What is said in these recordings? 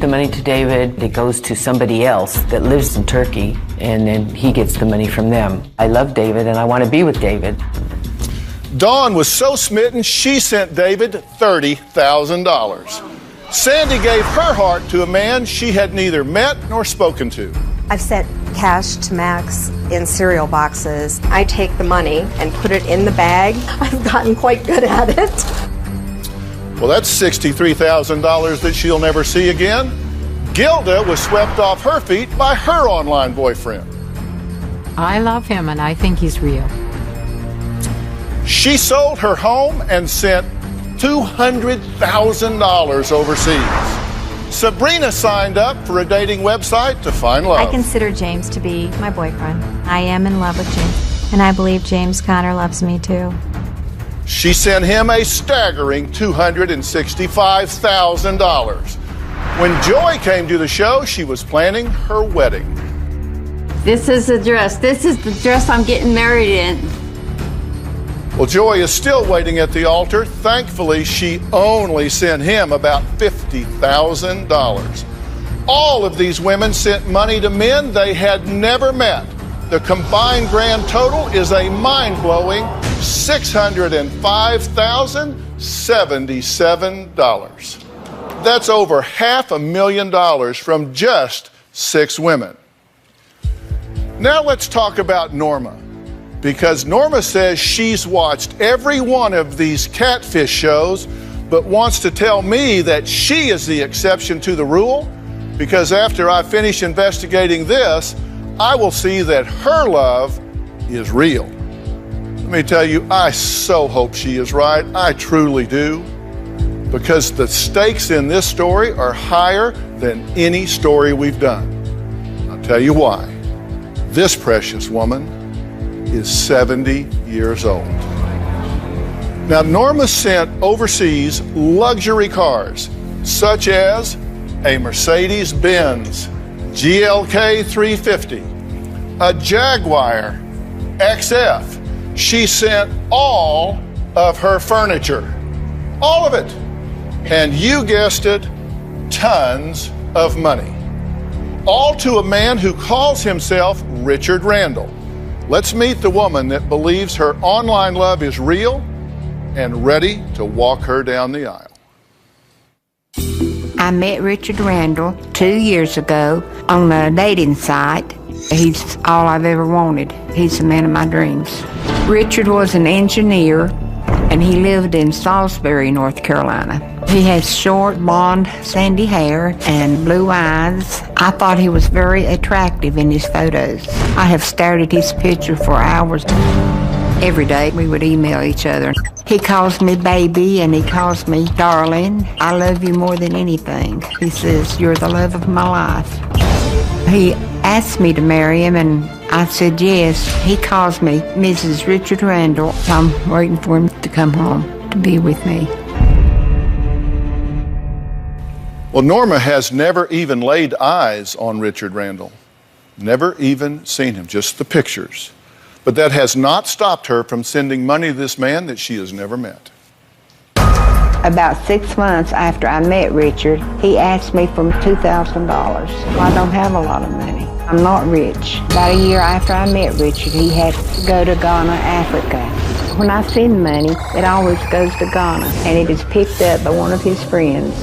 The money to David, it goes to somebody else that lives in Turkey, and then he gets the money from them. I love David, and I want to be with David. Dawn was so smitten, she sent David $30,000. Sandy gave her heart to a man she had neither met nor spoken to. I've sent cash to Max in cereal boxes. I take the money and put it in the bag. I've gotten quite good at it. Well, that's $63,000 that she'll never see again. Gilda was swept off her feet by her online boyfriend. I love him and I think he's real. She sold her home and sent $200,000 overseas. Sabrina signed up for a dating website to find love. I consider James to be my boyfriend. I am in love with James, and I believe James Connor loves me too. She sent him a staggering $265,000. When Joy came to the show, she was planning her wedding. This is the dress. This is the dress I'm getting married in. Well, Joy is still waiting at the altar. Thankfully, she only sent him about $50,000. All of these women sent money to men they had never met. The combined grand total is a mind-blowing $605,077. That's over $500,000 from just 6 women. Now let's talk about Norma, because Norma says she's watched every one of these catfish shows, but wants to tell me that she is the exception to the rule, because after I finish investigating this, I will see that her love is real. Let me tell you, I so hope she is right. I truly do, because the stakes in this story are higher than any story we've done. I'll tell you why. This precious woman is 70 years old. Now, Norma sent overseas luxury cars, such as a Mercedes-Benz GLK 350, a Jaguar XF. She sent all of her furniture, all of it. And you guessed it, tons of money. All to a man who calls himself Richard Randall. Let's meet the woman that believes her online love is real and ready to walk her down the aisle. I met Richard Randall 2 years ago on a dating site. He's all I've ever wanted. He's the man of my dreams. Richard was an engineer, and he lived in Salisbury, North Carolina. He has short, blonde, sandy hair and blue eyes. I thought he was very attractive in his photos. I have stared at his picture for hours. Every day we would email each other. He calls me baby and he calls me darling. I love you more than anything. He says, you're the love of my life. He asked me to marry him and I said yes. He calls me Mrs. Richard Randall. I'm waiting for him to come home to be with me. Well, Norma has never even laid eyes on Richard Randall. Never even seen him, just the pictures. But that has not stopped her from sending money to this man that she has never met. About 6 months after I met Richard, he asked me for $2,000. I don't have a lot of money. I'm not rich. About a year after I met Richard, he had to go to Ghana, Africa. When I send money, it always goes to Ghana, and it is picked up by one of his friends.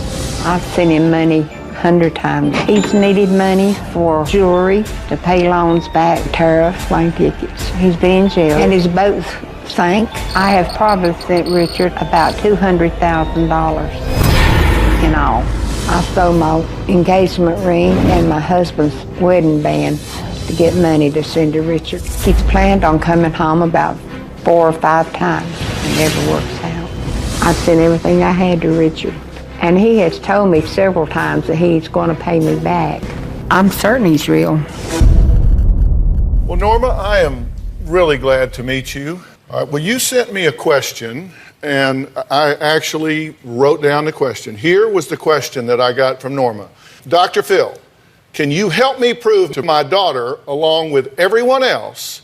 I've sent him money 100 times. He's needed money for jewelry, to pay loans back, tariffs, plane tickets. He's been in jail, and his boat sank. I have probably sent Richard about $200,000 in all. I sold my engagement ring and my husband's wedding band to get money to send to Richard. He's planned on coming home about 4 or 5 times. It never works out. I sent everything I had to Richard. And he has told me several times that he's going to pay me back. I'm certain he's real. Well, Norma, I am really glad to meet you. Well, you sent me a question, and I actually wrote down the question. Here was the question that I got from Norma. Dr. Phill, can you help me prove to my daughter, along with everyone else,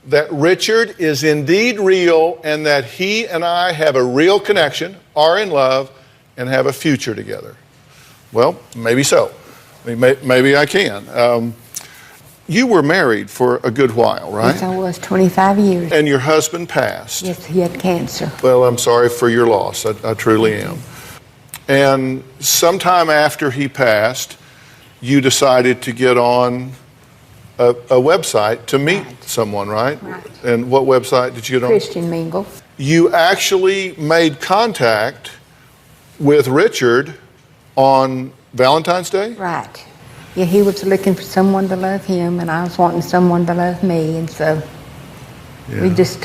that Richard is indeed real and that he and I have a real connection, are in love, and have a future together? Well, maybe so. I mean, maybe I can. You were married for a good while, right? Yes, I was 25 years. And your husband passed. Yes, he had cancer. Well, I'm sorry for your loss. I truly am. And sometime after he passed, you decided to get on a website to meet someone, right? Right. And what website did you get on? Christian Mingle. You actually made contact with Richard on Valentine's Day? Right. Yeah, he was looking for someone to love him, and I was wanting someone to love me, and so we just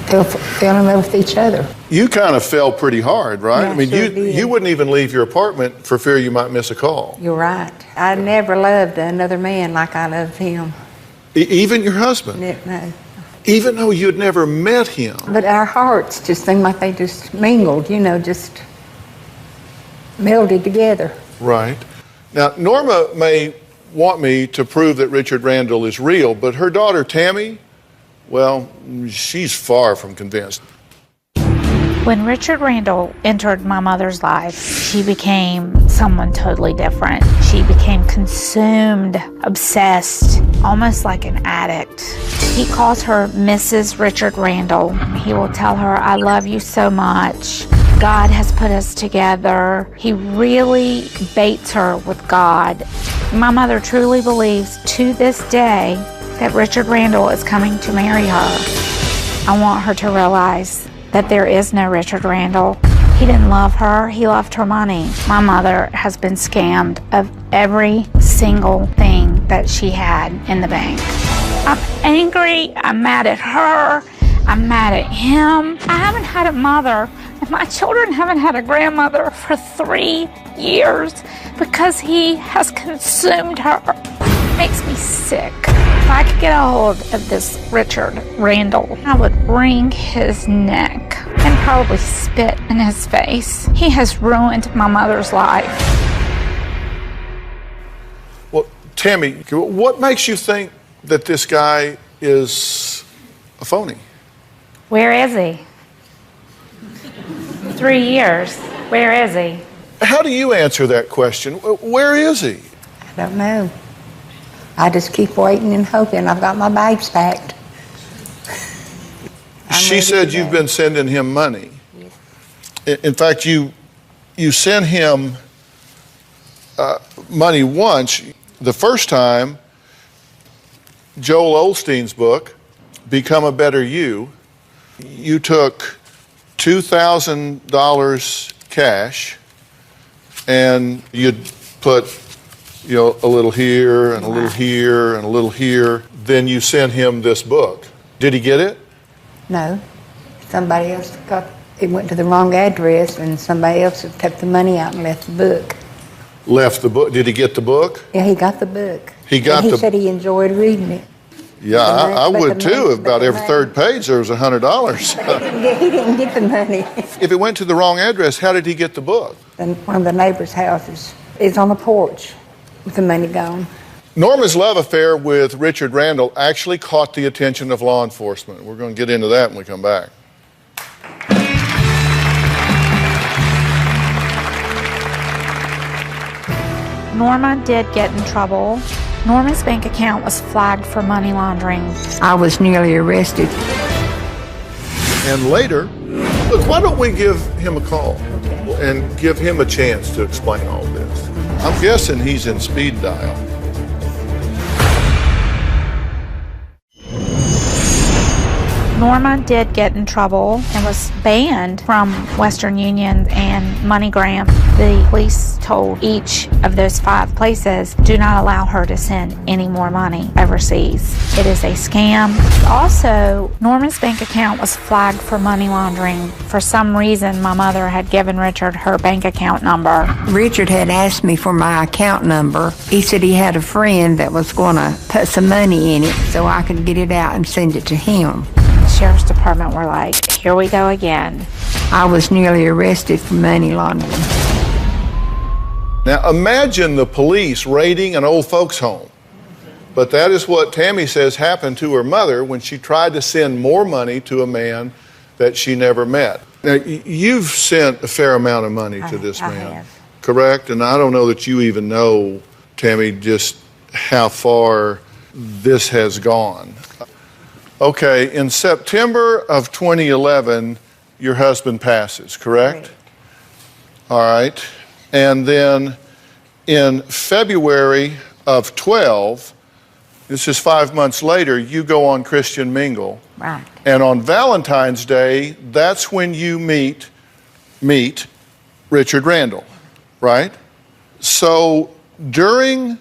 fell in love with each other. You kind of fell pretty hard, right? Yeah, I mean, sure did. you wouldn't even leave your apartment for fear you might miss a call. You're right. I never loved another man like I loved him. Even your husband? No. Even though you'd never met him? But our hearts just seemed like they just mingled, just melded together. Right. Now, Norma may want me to prove that Richard Randall is real, but her daughter, Tammy, well, she's far from convinced. When Richard Randall entered my mother's life, she became someone totally different. She became consumed, obsessed, almost like an addict. He calls her Mrs. Richard Randall. He will tell her, "I love you so much. God has put us together." He really baits her with God. My mother truly believes to this day that Richard Randall is coming to marry her. I want her to realize that there is no Richard Randall. He didn't love her, he loved her money. My mother has been scammed of every single thing that she had in the bank. I'm angry, I'm mad at her, I'm mad at him. I haven't had a mother, and my children haven't had a grandmother for 3 years because he has consumed her. It makes me sick. If I could get a hold of this Richard Randall, I would wring his neck and probably spit in his face. He has ruined my mother's life. Well, Tammy, what makes you think that this guy is a phony? Where is he? 3 years. Where is he? How do you answer that question? Where is he? I don't know. I just keep waiting and hoping. I've got my bags packed. She said you've been sending him money. Yes. In fact, you sent him money once. The first time, Joel Osteen's book, Become a Better You, you took $2,000 cash and you'd put a little here and a little here and a little here. Then you sent him this book. Did he get it? No. Somebody else it went to the wrong address, and somebody else had took the money out and left the book. Left the book? Did he get the book? Yeah, he got the book. He said he enjoyed reading it. Yeah, I would too. About every third page there was $100. Yeah, he didn't get the money. If it went to the wrong address, how did he get the book? And one of the neighbors' houses is on the porch with the money gone. Norma's love affair with Richard Randall actually caught the attention of law enforcement. We're going to get into that when we come back. Norma did get in trouble. Norma's bank account was flagged for money laundering. I was nearly arrested. And later, look, why don't we give him a call and give him a chance to explain all this? I'm guessing he's in speed dial. Norma did get in trouble and was banned from Western Union and MoneyGram. The police told each of those 5 places, do not allow her to send any more money overseas. It is a scam. Also, Norma's bank account was flagged for money laundering. For some reason, my mother had given Richard her bank account number. Richard had asked me for my account number. He said he had a friend that was going to put some money in it so I could get it out and send it to him. The sheriff's department were like, here we go again. I was nearly arrested for money laundering. Now imagine the police raiding an old folks' home. But that is what Tammy says happened to her mother when she tried to send more money to a man that she never met. Now, you've sent a fair amount of money to this man. I have. correct? And I don't know that you even know, Tammy, just how far this has gone. Okay, in September of 2011, your husband passes, correct? Right. All right. And then in February of 12, this is 5 months later, you go on Christian Mingle. Right. And on Valentine's Day, that's when you meet Richard Randall, right? So during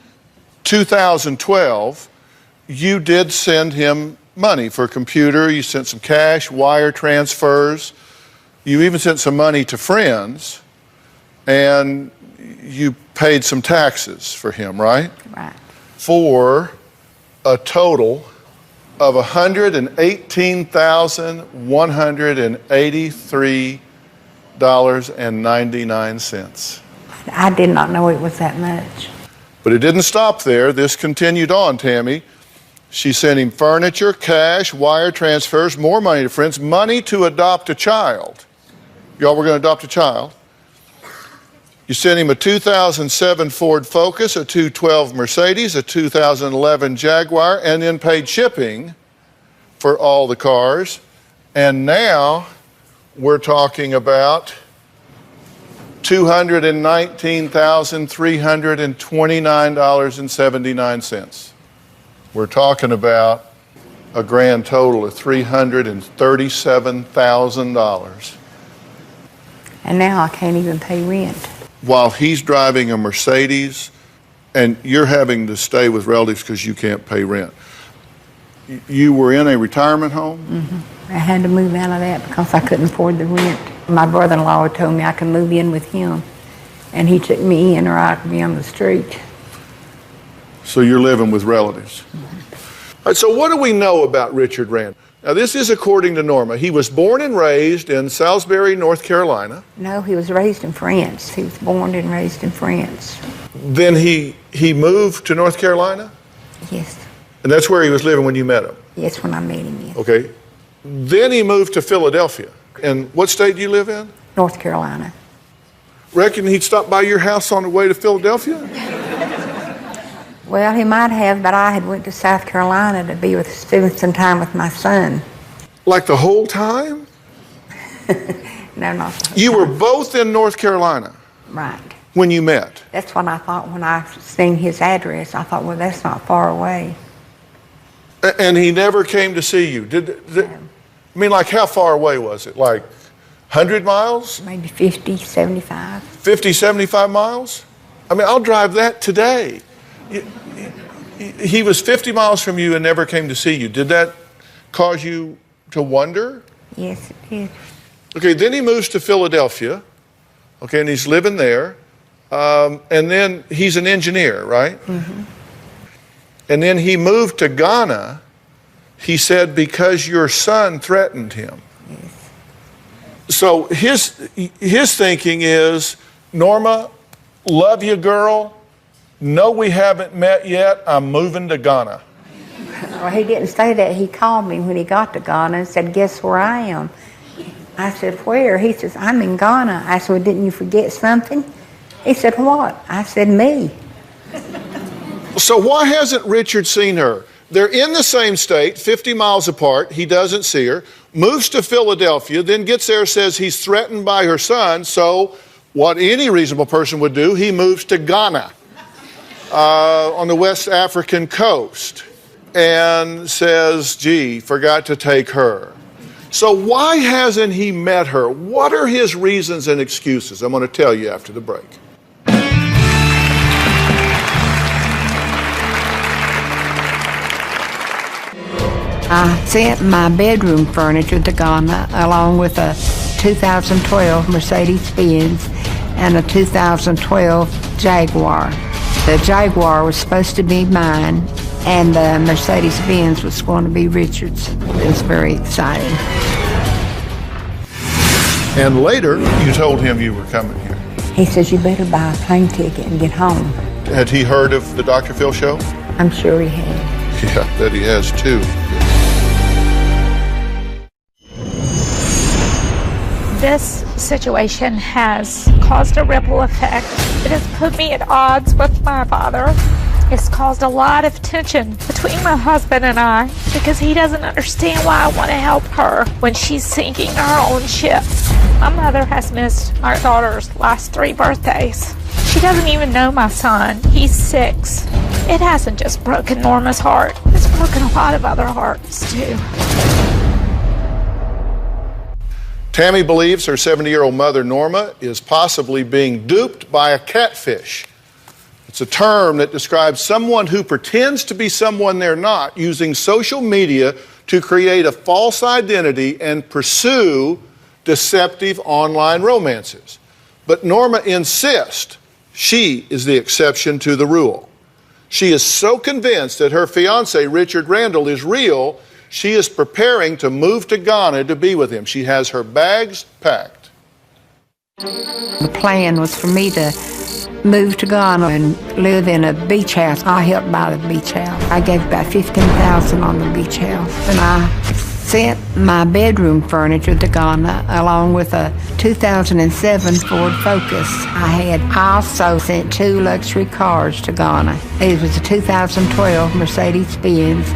2012, you did send him money for a computer. You sent some cash, wire transfers. You even sent some money to friends. And you paid some taxes for him, right? Right. For a total of $118,183.99. I did not know it was that much. But it didn't stop there. This continued on, Tammy. She sent him furniture, cash, wire transfers, more money to friends, money to adopt a child. Y'all were going to adopt a child. You sent him a 2007 Ford Focus, a 2012 Mercedes, a 2011 Jaguar, and then paid shipping for all the cars. And now we're talking about $219,329.79. We're talking about a grand total of $337,000. And now I can't even pay rent. While he's driving a Mercedes and you're having to stay with relatives because you can't pay rent. You were in a retirement home? Mm-hmm. I had to move out of that because I couldn't afford the rent. My brother-in-law told me I could move in with him, and he took me in or I could be on the street. So you're living with relatives. Mm-hmm. All right, so what do we know about Richard Randall? Now, this is according to Norma. He was born and raised in Salisbury, North Carolina. No, he was raised in France. He was born and raised in France. Then he moved to North Carolina? Yes. And that's where he was living when you met him? Yes, when I met him, yes. Okay. Then he moved to Philadelphia. And what state do you live in? North Carolina. Reckon he'd stop by your house on the way to Philadelphia? Well, he might have, but I had went to South Carolina to be spend some time with my son. Like the whole time? No, not the whole You time. were both in North Carolina Right. when you met? That's what I thought when I seen his address. I thought, well, that's not far away. And he never came to see you? I mean, like how far away was it? Like 100 miles? Maybe 50, 75. 50, 75 miles? I mean, I'll drive that today. He was 50 miles from you and never came to see you. Did that cause you to wonder? Yes, it did. Okay, then he moves to Philadelphia. Okay, and he's living there. And then he's an engineer, right? Mm-hmm. And then he moved to Ghana, he said, because your son threatened him. Yes. So his thinking is, Norma, love you, girl. No, we haven't met yet. I'm moving to Ghana. Well, he didn't say that. He called me when he got to Ghana and said, guess where I am? I said, where? He says, I'm in Ghana. I said, well, didn't you forget something? He said, what? I said, me. So why hasn't Richard seen her? They're in the same state, 50 miles apart. He doesn't see her. Moves to Philadelphia, then gets there, says he's threatened by her son. So what any reasonable person would do, he moves to Ghana on the West African coast and says, gee, forgot to take her. So why hasn't he met her? What are his reasons and excuses? I'm going to tell you after the break. I sent my bedroom furniture to Ghana along with a 2012 Mercedes-Benz and a 2012 Jaguar. The Jaguar was supposed to be mine and the Mercedes-Benz was going to be Richard's. It was very exciting. And later, you told him you were coming here. He says, you better buy a plane ticket and get home. Had he heard of the Dr. Phill show? I'm sure he had. Yeah, that he has too. This The situation has caused a ripple effect. It has put me at odds with my father. It's caused a lot of tension between my husband and I because he doesn't understand why I want to help her when she's sinking her own ship. My mother has missed our daughter's last 3 birthdays. She doesn't even know my son. He's 6. It hasn't just broken Norma's heart. It's broken a lot of other hearts, too. Tammy believes her 70-year-old mother, Norma, is possibly being duped by a catfish. It's a term that describes someone who pretends to be someone they're not, using social media to create a false identity and pursue deceptive online romances. But Norma insists she is the exception to the rule. She is so convinced that her fiancé, Richard Randall, is real, she is preparing to move to Ghana to be with him. She has her bags packed. The plan was for me to move to Ghana and live in a beach house. I helped buy the beach house. I gave about $15,000 on the beach house. And I sent my bedroom furniture to Ghana along with a 2007 Ford Focus I also sent 2 luxury cars to Ghana. It was a 2012 Mercedes-Benz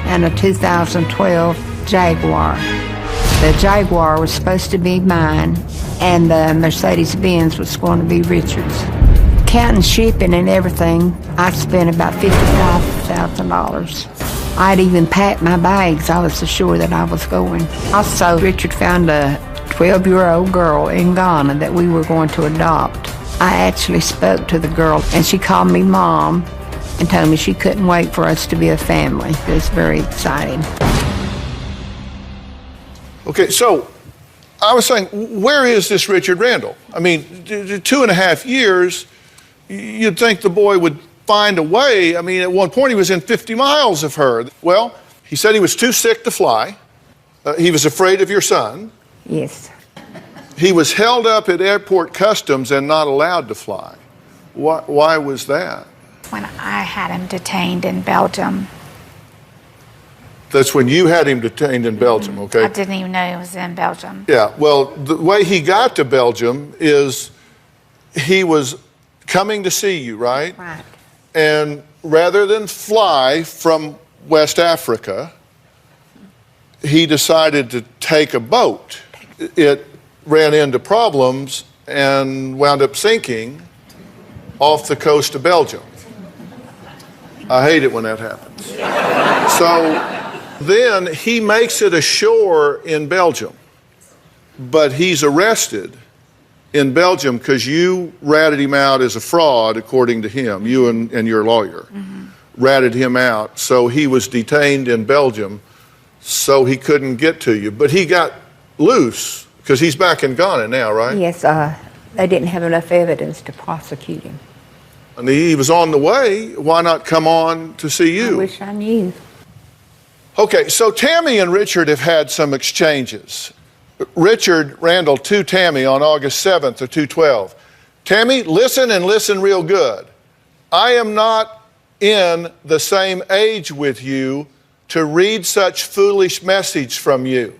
and a 2012 Jaguar. The Jaguar was supposed to be mine and the Mercedes-Benz was going to be Richard's. Counting shipping and everything, I spent about $55,000. I'd even packed my bags. I was so sure that I was going. Also, Richard found a 12-year-old girl in Ghana that we were going to adopt. I actually spoke to the girl, and she called me Mom and told me she couldn't wait for us to be a family. It was very exciting. Okay, so I was saying, where is this Richard Randall? I mean, 2.5 years, you'd think the boy would find a way. I mean, at one point he was in 50 miles of her. Well, he said he was too sick to fly. He was afraid of your son. Yes. He was held up at airport customs and not allowed to fly. Why was that? When I had him detained in Belgium. That's when you had him detained in Belgium, okay? I didn't even know he was in Belgium. Yeah, well, the way he got to Belgium is he was coming to see you, right? Right. And rather than fly from West Africa, he decided to take a boat. It ran into problems and wound up sinking off the coast of Belgium. I hate it when that happens. So then he makes it ashore in Belgium, but he's arrested in Belgium because you ratted him out as a fraud, according to him. You and your lawyer ratted him out, so he was detained in Belgium, so he couldn't get to you. But he got loose because he's back in Ghana now, right? Yes, they didn't have enough evidence to prosecute him. And he was on the way. Why not come on to see you? I wish I knew. Okay, so Tammy and Richard have had some exchanges. Richard Randall to Tammy on August 7th of 2012. Tammy, listen and listen real good. I am not in the same age with you to read such foolish message from you.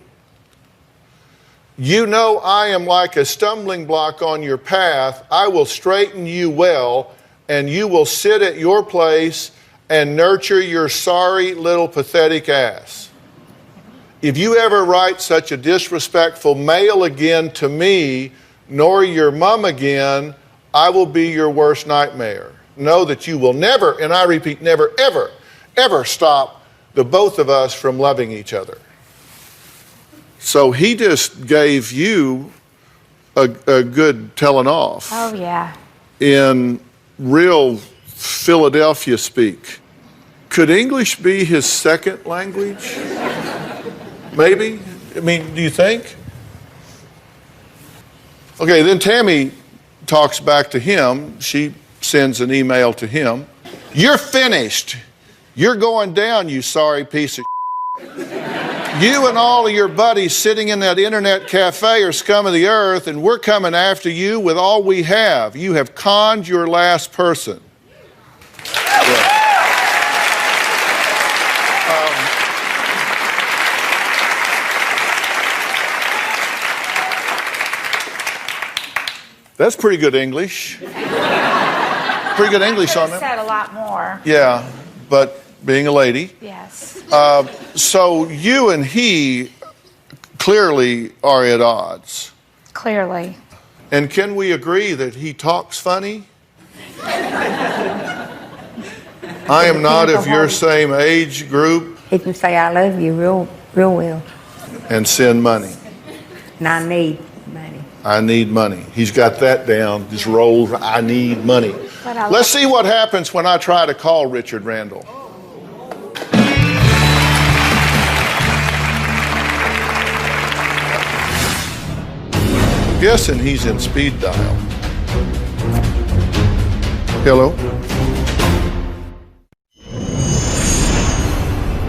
You know I am like a stumbling block on your path. I will straighten you well, and you will sit at your place and nurture your sorry little pathetic ass. If you ever write such a disrespectful mail again to me, nor your mom again, I will be your worst nightmare. Know that you will never, and I repeat, never, ever, ever stop the both of us from loving each other. So he just gave you a good telling off. Oh, yeah. In real Philadelphia speak. Could English be his second language? Maybe? I mean, do you think? Okay, then Tammy talks back to him. She sends an email to him. You're finished. You're going down, you sorry piece of You and all of your buddies sitting in that internet cafe are scum of the earth, and we're coming after you with all we have. You have conned your last person. Yeah. That's pretty good English. Pretty good English on Could have that. said a lot more. Yeah, but being a lady. Yes. So you and he clearly are at odds. Clearly. And can we agree that he talks funny? I am not of your same age group. He can say I love you real well. And send money. And I need money. I need money. He's got that down. Just rolled, I need money. Let's see what happens when I try to call Richard Randall. Guessing he's in speed dial. Hello?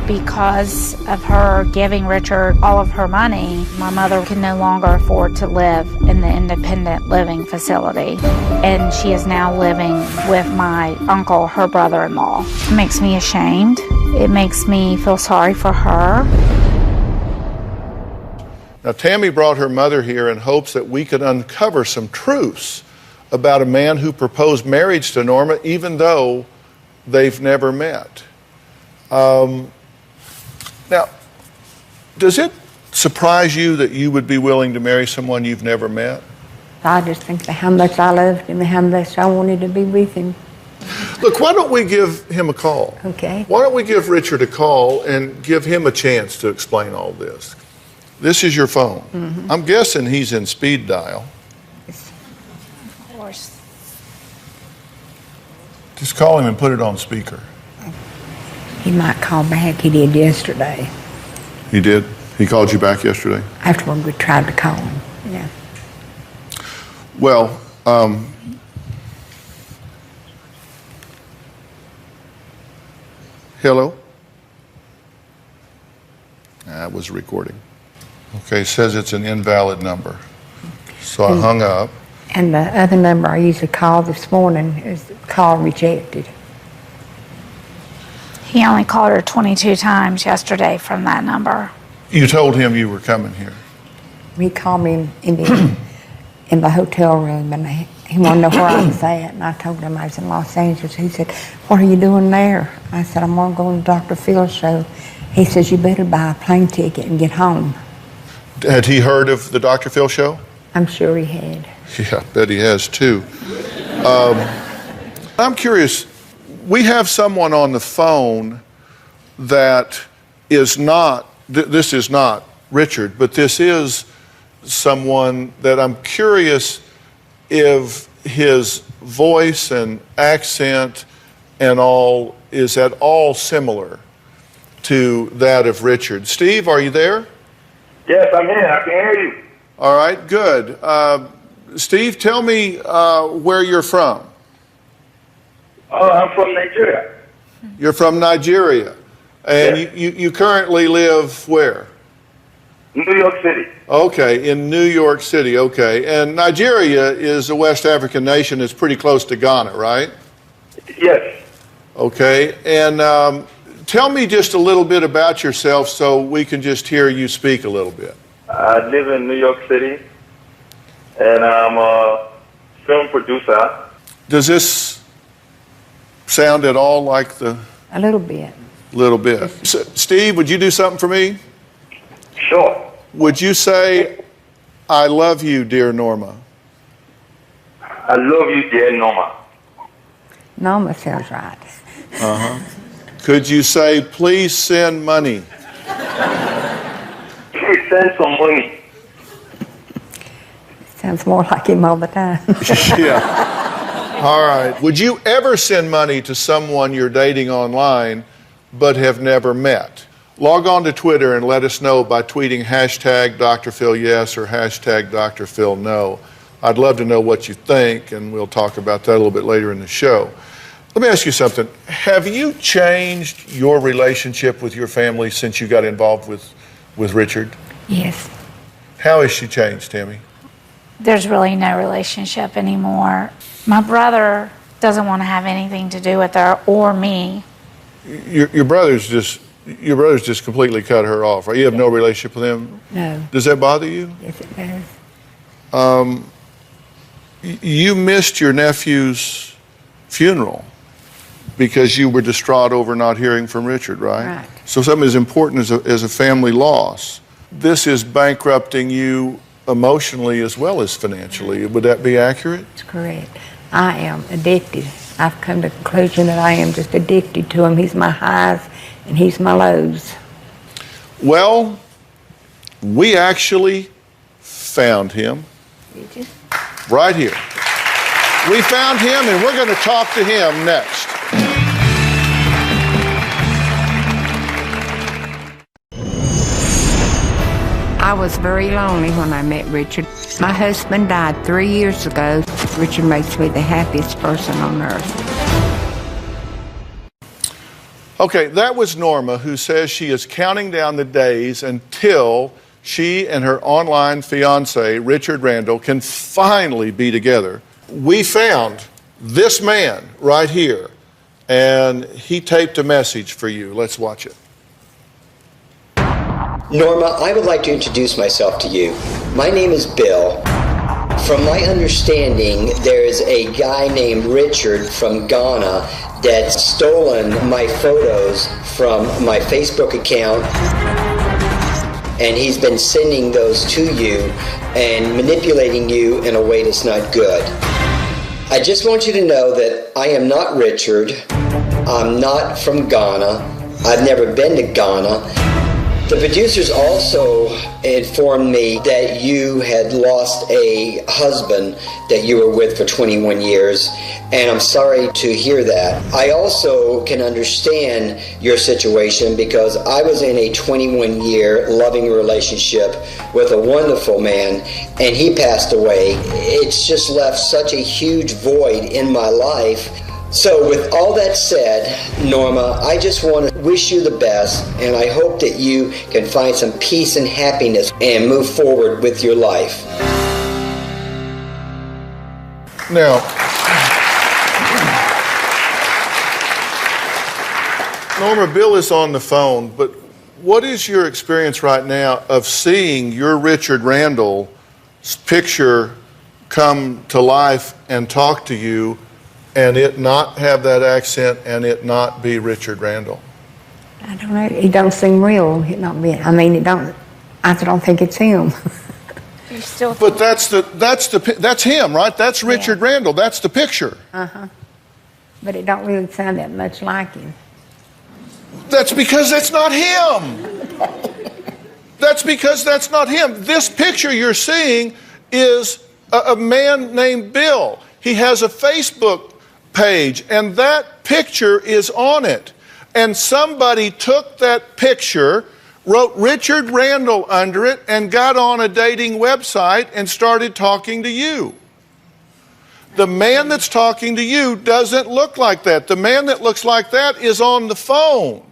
Because of her giving Richard all of her money, my mother can no longer afford to live in the independent living facility. And she is now living with my uncle, her brother-in-law. It makes me ashamed. It makes me feel sorry for her. Now, Tammy brought her mother here in hopes that we could uncover some truths about a man who proposed marriage to Norma, even though they've never met. Now, does it surprise you that you would be willing to marry someone you've never met? I just think of how much I loved him and how much I wanted to be with him. Look, why don't we give him a call? Okay. Why don't we give Richard a call and give him a chance to explain all this? This is your phone. Mm-hmm. I'm guessing he's in speed dial. Of course. Just call him and put it on speaker. He might call back. He did yesterday. He did? He called you back yesterday? Afterward, we tried to call him. Yeah. Well, hello? That was recording. Okay, says it's an invalid number. So I hung up. And the other number I usually call this morning is call rejected. He only called her 22 times yesterday from that number. You told him you were coming here. He called me in the hotel room, and he wanted to know where I was at, and I told him I was in Los Angeles. He said, "What are you doing there?" I said, "I'm going to go to Dr. Phill's show." He says, "You better buy a plane ticket and get home." Had he heard of the Dr. Phill show? I'm sure he had. Yeah, I bet he has too. I'm curious, we have someone on the phone that is not, this is not Richard, but this is someone that I'm curious if his voice and accent and all is at all similar to that of Richard. Steve, are you there? Yes, I'm here. I can hear you. All right, good. Steve, tell me where you're from. Oh, I'm from Nigeria. You're from Nigeria. And Yes. you currently live where? New York City. Okay, in New York City, okay. And Nigeria is a West African nation that's pretty close to Ghana, right? Yes. Okay, and tell me just a little bit about yourself so we can just hear you speak a little bit. I live in New York City, and I'm a film producer. Does this sound at all like the... A little bit. Little bit. Steve, would you do something for me? Sure. Would you say, "I love you, dear Norma"? I love you, dear Norma. Norma sounds right. Could you say, "Please send money"? Please send some money. Sounds more like him all the time. Yeah. All right. Would you ever send money to someone you're dating online but have never met? Log on to Twitter and let us know by tweeting hashtag Dr. Phill yes or hashtag Dr. Phill no. I'd love to know what you think, and we'll talk about that a little bit later in the show. Let me ask you something. Have you changed your relationship with your family since you got involved with Richard? Yes. How has she changed, Tammy? There's really no relationship anymore. My brother doesn't want to have anything to do with her or me. Your brother's just completely cut her off, right? You have no relationship with him? No. Does that bother you? Yes, it does. You missed your nephew's funeral because you were distraught over not hearing from Richard, right? Right. So something as important as a family loss. This is bankrupting you emotionally as well as financially. Would that be accurate? That's correct. I am addicted. I've come to the conclusion that I am just addicted to him. He's my highs and he's my lows. Well, we actually found him. Did you? Right here. We found him, and we're going to talk to him next. I was very lonely when I met Richard. My husband died 3 years ago. Richard makes me the happiest person on earth. Okay, that was Norma, who says she is counting down the days until she and her online fiancé, Richard Randall, can finally be together. We found this man right here, and he taped a message for you. Let's watch it. Norma, I would like to introduce myself to you. My name is Bill. From my understanding, there is a guy named Richard from Ghana that's stolen my photos from my Facebook account, and he's been sending those to you and manipulating you in a way that's not good. I just want you to know that I am not Richard. I'm not from Ghana. I've never been to Ghana. The producers also informed me that you had lost a husband that you were with for 21 years, and I'm sorry to hear that. I also can understand your situation because I was in a 21-year loving relationship with a wonderful man, and he passed away. It's just left such a huge void in my life. So with all that said, Norma, I just want to wish you the best, and I hope that you can find some peace and happiness and move forward with your life. Now, Norma, Bill is on the phone, but what is your experience right now of seeing your Richard Randall's picture come to life and talk to you, and it not have that accent and it not be Richard Randall? I don't know. It don't seem real. It not be. I mean, I don't think it's him. You still. But that's him, right? That's Richard Randall. That's the picture. But it don't really sound that much like him. That's because that's not him. That's because that's not him. This picture you're seeing is a man named Bill. He has a Facebook page, and that picture is on it. And somebody took that picture, wrote Richard Randall under it, and got on a dating website and started talking to you. The man that's talking to you doesn't look like that. The man that looks like that is on the phone.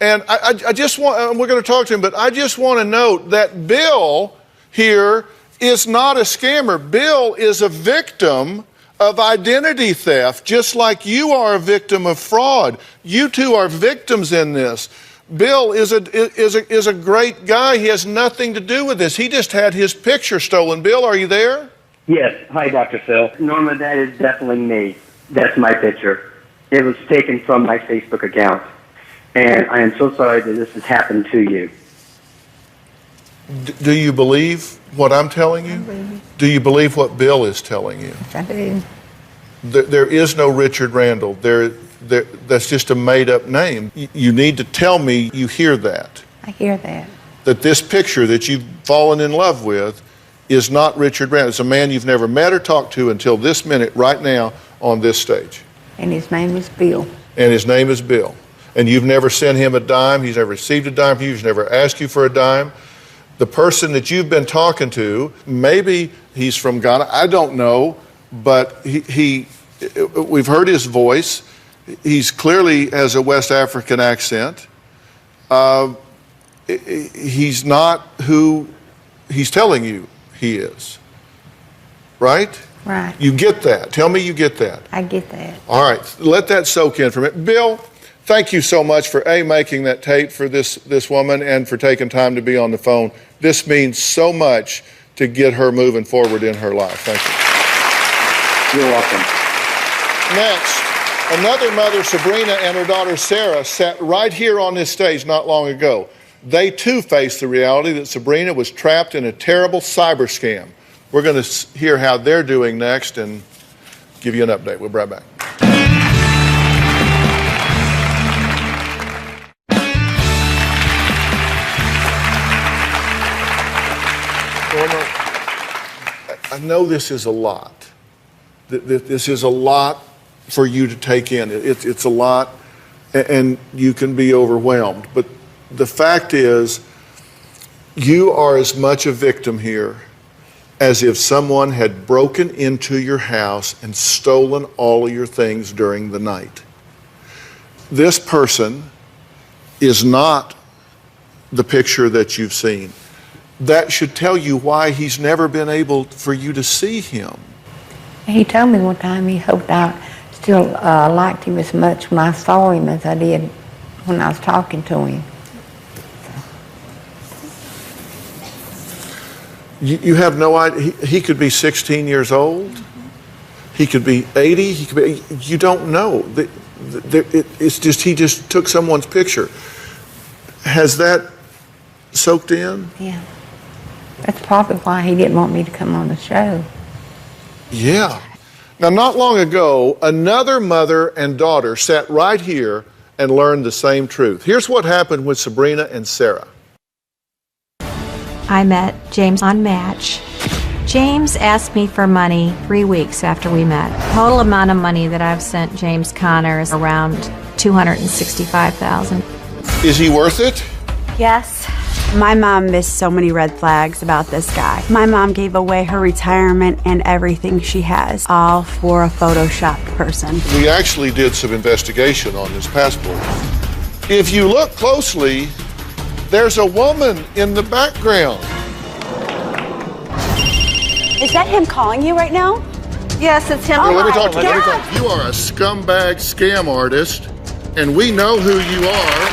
And I just want, we're going to talk to him, but I just want to note that Bill here is not a scammer. Bill is a victim of identity theft, just like you are a victim of fraud. You two are victims in this. Bill is a great guy. He has nothing to do with this. He just had his picture stolen. Bill, are you there? Yes. Hi, Dr. Phill. Norma, that is definitely me. That's my picture. It was taken from my Facebook account. And I am so sorry that this has happened to you. Do you believe what I'm telling you? Do you believe what Bill is telling you? Yes, I do. There is no Richard Randall. That's just a made-up name. You need to tell me you hear that. I hear that. That this picture that you've fallen in love with is not Richard Randall. It's a man you've never met or talked to until this minute, right now, on this stage. And his name is Bill. And his name is Bill. And you've never sent him a dime. He's never received a dime from you. He's never asked you for a dime. The person that you've been talking to, maybe he's from Ghana, I don't know, but we've heard his voice. He's clearly has a West African accent. He's not who he's telling you he is. Right? Right. You get that. Tell me you get that. I get that. All right. Let that soak in for a minute. Bill, thank you so much for making that tape for this woman and for taking time to be on the phone. This means so much to get her moving forward in her life. Thank you. You're welcome. Next, another mother, Sabrina, and her daughter, Sarah, sat right here on this stage not long ago. They, too, faced the reality that Sabrina was trapped in a terrible cyber scam. We're going to hear how they're doing next and give you an update. We'll be right back. Norma, I know this is a lot. This is a lot for you to take in. It's a lot, and you can be overwhelmed. But the fact is, you are as much a victim here as if someone had broken into your house and stolen all of your things during the night. This person is not the picture that you've seen. That should tell you why he's never been able for you to see him. He told me one time he hoped I still liked him as much when I saw him as I did when I was talking to him. You have no idea. He could be 16 years old. He could be 80. He could be. You don't know. It's just he just took someone's picture. Has that soaked in? Yeah. That's probably why he didn't want me to come on the show. Yeah. Now, not long ago, another mother and daughter sat right here and learned the same truth. Here's what happened with Sabrina and Sarah. I met James on Match. James asked me for money 3 weeks after we met. Total amount of money that I've sent James Conner is around $265,000. Is he worth it? Yes. My mom missed so many red flags about this guy. My mom gave away her retirement and everything she has, all for a photoshopped person. We actually did some investigation on his passport. If you look closely, there's a woman in the background. Is that him calling you right now? Yes, it's him. Well, let me talk to you. You are a scumbag scam artist, and we know who you are,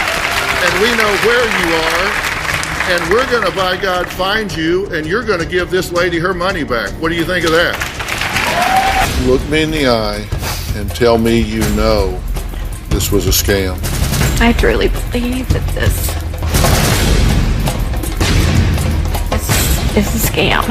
and we know where you are, and we're going to, by God, find you, and you're going to give this lady her money back. What do you think of that? Look me in the eye and tell me you know this was a scam. I truly believe that this is a scam.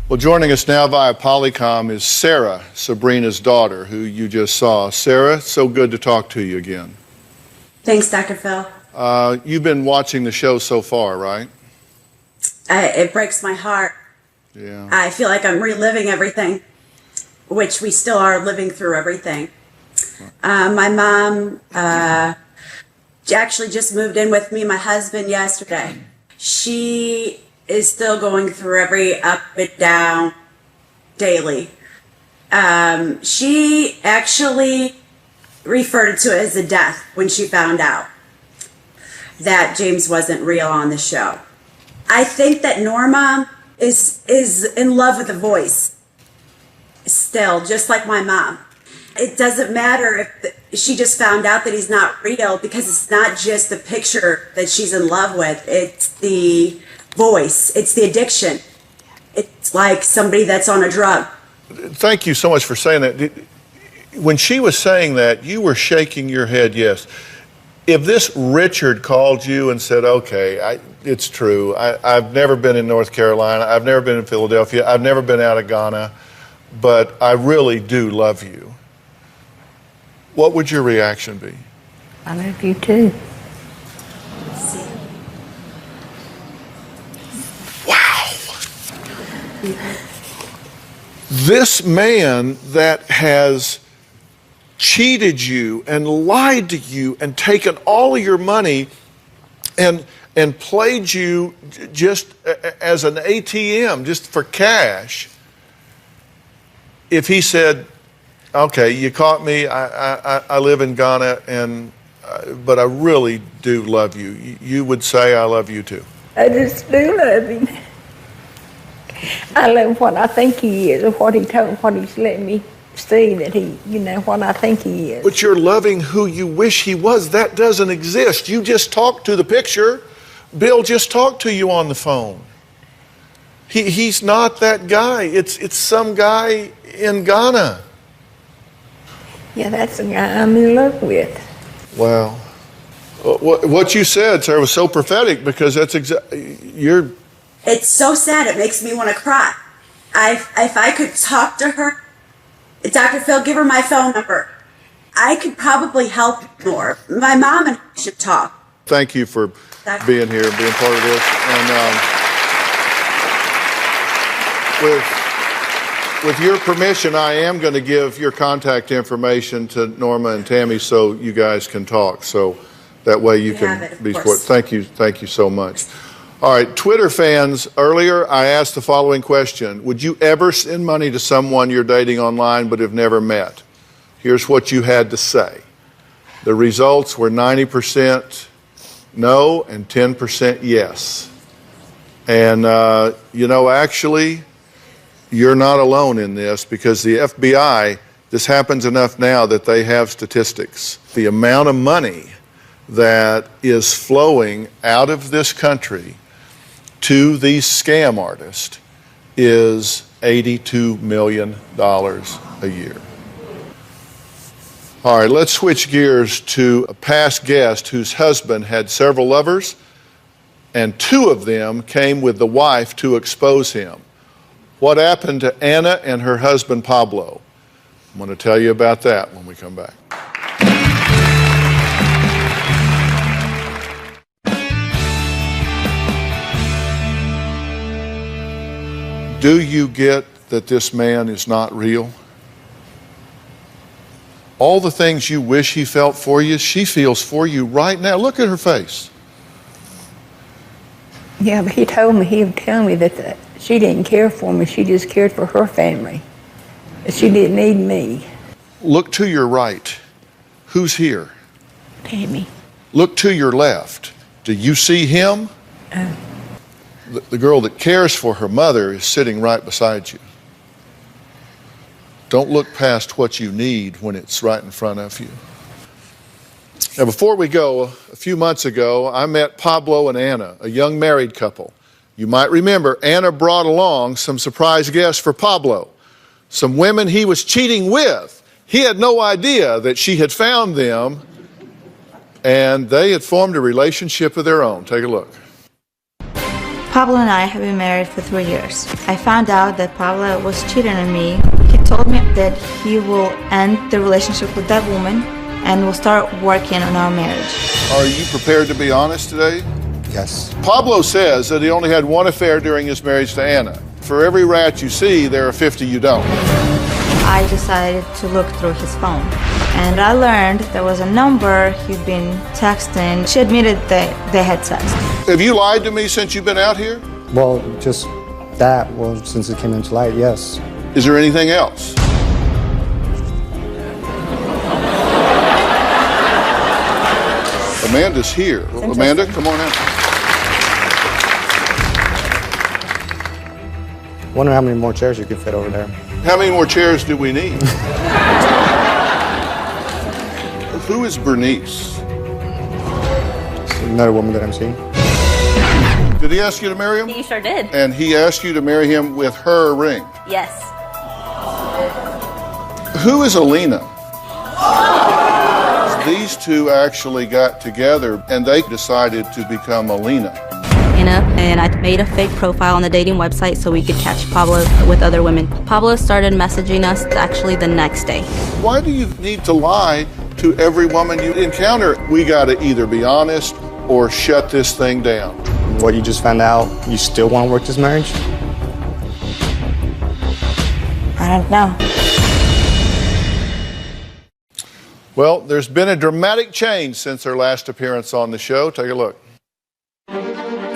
Well, joining us now via Polycom is Sarah, Sabrina's daughter, who you just saw. Sarah, so good to talk to you again. Thanks, Dr. Phill. You've been watching the show so far, right? It breaks my heart. Yeah. I feel like I'm reliving everything, which we still are living through everything. My mom actually just moved in with me, my husband, yesterday. She is still going through every up and down daily. She actually referred to it as a death when she found out that James wasn't real on the show. I think that Norma is in love with the voice still, just like my mom. It doesn't matter if she just found out that he's not real, because it's not just the picture that she's in love with. It's the voice. It's the addiction. It's like somebody that's on a drug. Thank you so much for saying that. When she was saying that, you were shaking your head yes. If this Richard called you and said, okay, it's true, I've never been in North Carolina, I've never been in Philadelphia, I've never been out of Ghana, but I really do love you, what would your reaction be? I love you too. Wow. This man that has cheated you and lied to you and taken all of your money and played you just as an ATM, just for cash. If he said, okay, you caught me, I live in Ghana, but I really do love you, you would say, I love you too. I just do love him. I love what I think he is, or what he's letting me see that he, what I think he is. But you're loving who you wish he was. That doesn't exist. You just talked to the picture. Bill just talked to you on the phone. He's not that guy. It's some guy in Ghana. Yeah, that's the guy I'm in love with. Wow. What you said, Sarah, was so prophetic because that's you're. It's so sad. It makes me want to cry. If I could talk to her, Dr. Phill, give her my phone number. I could probably help more. My mom and I should talk. Thank you for being here, being part of this, and with your permission, I am going to give your contact information to Norma and Tammy so you guys can talk. So that way you can be support. Thank you so much. All right, Twitter fans, earlier I asked the following question. Would you ever send money to someone you're dating online but have never met? Here's what you had to say. The results were 90% no and 10% yes. And, actually, you're not alone in this because the FBI, this happens enough now that they have statistics. The amount of money that is flowing out of this country to these scam artists is $82 million a year. All right, let's switch gears to a past guest whose husband had several lovers, and 2 of them came with the wife to expose him. What happened to Anna and her husband Pablo? I'm going to tell you about that when we come back. Do you get that this man is not real? All the things you wish he felt for you, she feels for you right now. Look at her face. Yeah, but he would tell me that she didn't care for me. She just cared for her family. She didn't need me. Look to your right. Who's here? Tammy. Look to your left. Do you see him? The girl that cares for her mother is sitting right beside you. Don't look past what you need when it's right in front of you. Now, before we go, a few months ago, I met Pablo and Anna, a young married couple. You might remember Anna brought along some surprise guests for Pablo, some women he was cheating with. He had no idea that she had found them, and they had formed a relationship of their own. Take a look. Pablo and I have been married for 3 years. I found out that Pablo was cheating on me. He told me that he will end the relationship with that woman and will start working on our marriage. Are you prepared to be honest today? Yes. Pablo says that he only had one affair during his marriage to Anna. For every rat you see, there are 50 you don't. I decided to look through his phone, and I learned there was a number he'd been texting. She admitted that they had sex. Have you lied to me since you've been out here? Well, just that. Well, since it came into light, yes. Is there anything else? Amanda's here. Amanda, come on out. Wonder how many more chairs you could fit over there. How many more chairs do we need? Who is Bernice? Another woman that I'm seeing. Did he ask you to marry him? He sure did. And he asked you to marry him with her ring? Yes. Who is Alina? These two actually got together and they decided to become Alina. And I made a fake profile on the dating website so we could catch Pablo with other women. Pablo started messaging us actually the next day. Why do you need to lie to every woman you encounter? We got to either be honest or shut this thing down. What you just found out, you still want to work this marriage? I don't know. Well, there's been a dramatic change since her last appearance on the show. Take a look.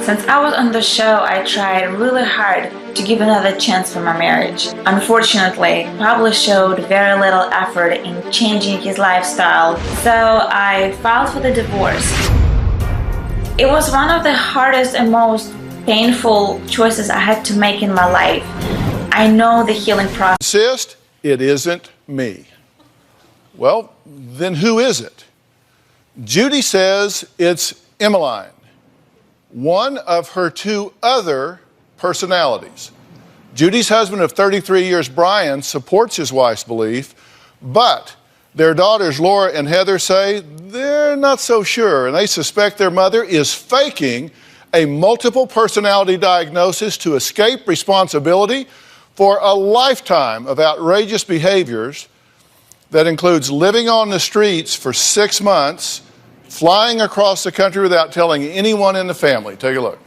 Since I was on the show, I tried really hard to give another chance for my marriage. Unfortunately, Pablo showed very little effort in changing his lifestyle, so I filed for the divorce. It was one of the hardest and most painful choices I had to make in my life. I know the healing process. Insist, it isn't me. Well, then who is it? Judy says it's Emmeline, one of her 2 other personalities. Judy's husband of 33 years, Brian, supports his wife's belief, but their daughters, Laura and Heather, say they're not so sure, and they suspect their mother is faking a multiple personality diagnosis to escape responsibility for a lifetime of outrageous behaviors that includes living on the streets for 6 months, flying across the country without telling anyone in the family. Take a look.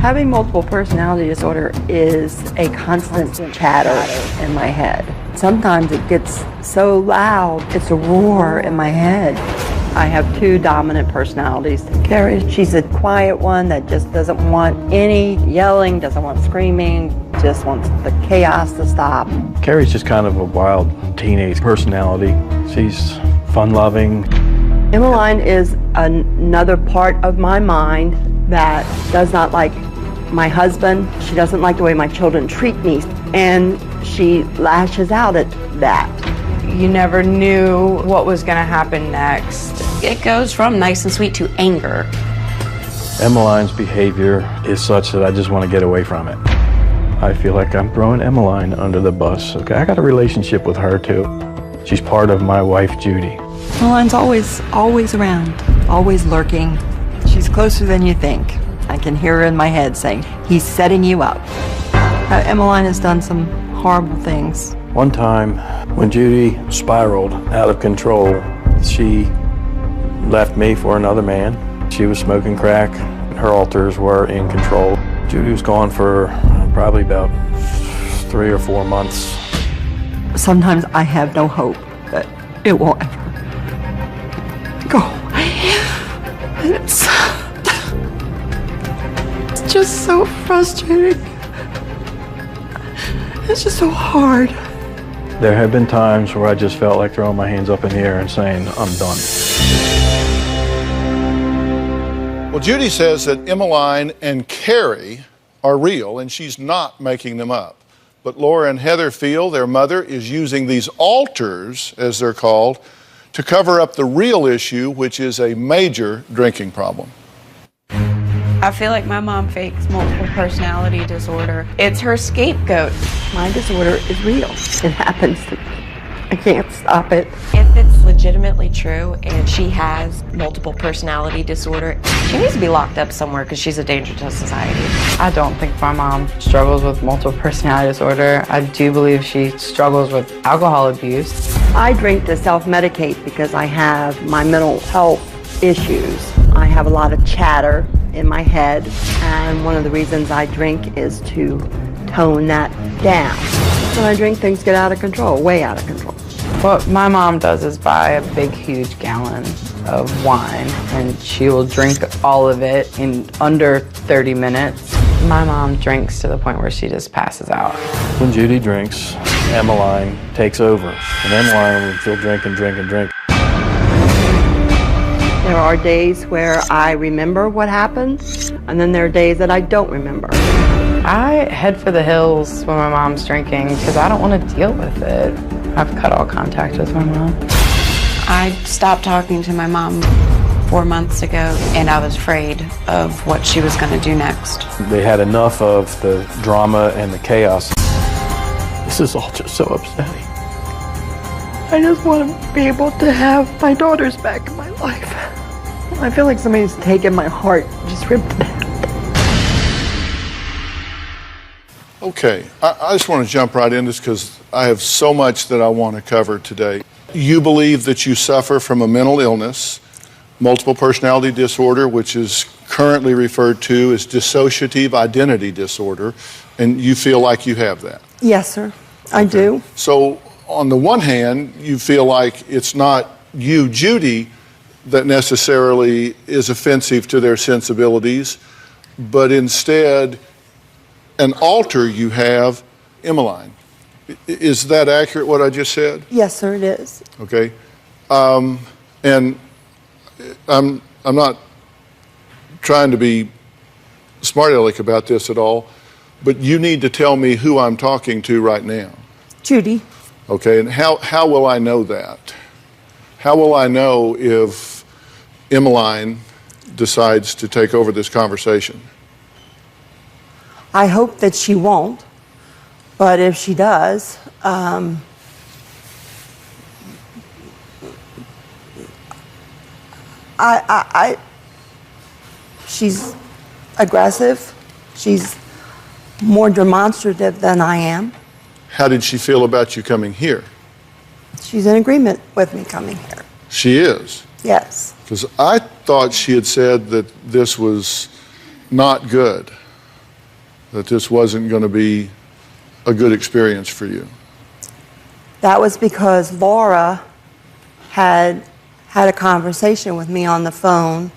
Having multiple personality disorder is a constant chatter in my head. Sometimes it gets so loud, it's a roar in my head. I have 2 dominant personalities. Carrie, she's a quiet one that just doesn't want any yelling, doesn't want screaming, just wants the chaos to stop. Carrie's just kind of a wild teenage personality. She's fun-loving. Emmeline is another part of my mind that does not like my husband. She doesn't like the way my children treat me, and she lashes out at that. You never knew what was going to happen next. It goes from nice and sweet to anger. Emmeline's behavior is such that I just want to get away from it. I feel like I'm throwing Emmeline under the bus. Okay, I got a relationship with her too. She's part of my wife, Judy. Emmeline's always around, always lurking. She's closer than you think. I can hear her in my head saying, he's setting you up. Emmeline has done some horrible things. One time, when Judy spiraled out of control, she left me for another man. She was smoking crack. Her alters were in control. Judy was gone for probably about 3 or 4 months. Sometimes I have no hope that it will ever go away. And it's just so frustrating. It's just so hard. There have been times where I just felt like throwing my hands up in the air and saying, I'm done. Well, Judy says that Emmeline and Carrie are real, and she's not making them up. But Laura and Heather feel their mother is using these alters, as they're called, to cover up the real issue, which is a major drinking problem. I feel like my mom fakes multiple personality disorder. It's her scapegoat. My disorder is real. It happens to me. I can't stop it. If it's legitimately true and she has multiple personality disorder, she needs to be locked up somewhere because she's a danger to society. I don't think my mom struggles with multiple personality disorder. I do believe she struggles with alcohol abuse. I drink to self-medicate because I have my mental health issues. I have a lot of chatter in my head, and one of the reasons I drink is to tone that down. When I drink, things get out of control, way out of control. What my mom does is buy a big, huge gallon of wine, and she will drink all of it in under 30 minutes. My mom drinks to the point where she just passes out. When Judy drinks, Emmeline takes over, and Emmeline will still drink and drink and drink. There are days where I remember what happened, and then there are days that I don't remember. I head for the hills when my mom's drinking because I don't want to deal with it. I've cut all contact with my mom. I stopped talking to my mom 4 months ago, and I was afraid of what she was going to do next. They had enough of the drama and the chaos. This is all just so upsetting. I just want to be able to have my daughters back in my life. I feel like somebody's taken my heart, just ripped it out. Okay, I just want to jump right in this because I have so much that I want to cover today. You believe that you suffer from a mental illness, multiple personality disorder, which is currently referred to as dissociative identity disorder, and you feel like you have that. Yes, sir, I do. So on the one hand, you feel like it's not you, Judy, that necessarily is offensive to their sensibilities, but instead an alter you have, Emmeline. Is that accurate, what I just said? Yes, sir, it is. Okay. And I'm not trying to be smart-aleck about this at all, but you need to tell me who I'm talking to right now. Judy. Okay, and how will I know that? How will I know if Emmeline decides to take over this conversation? I hope that she won't, but if she does, she's aggressive. She's more demonstrative than I am. How did she feel about you coming here? She's in agreement with me coming here. She is. Yes. Because I thought she had said that this was not good, that this wasn't going to be a good experience for you. That was because Laura had a conversation with me on the phone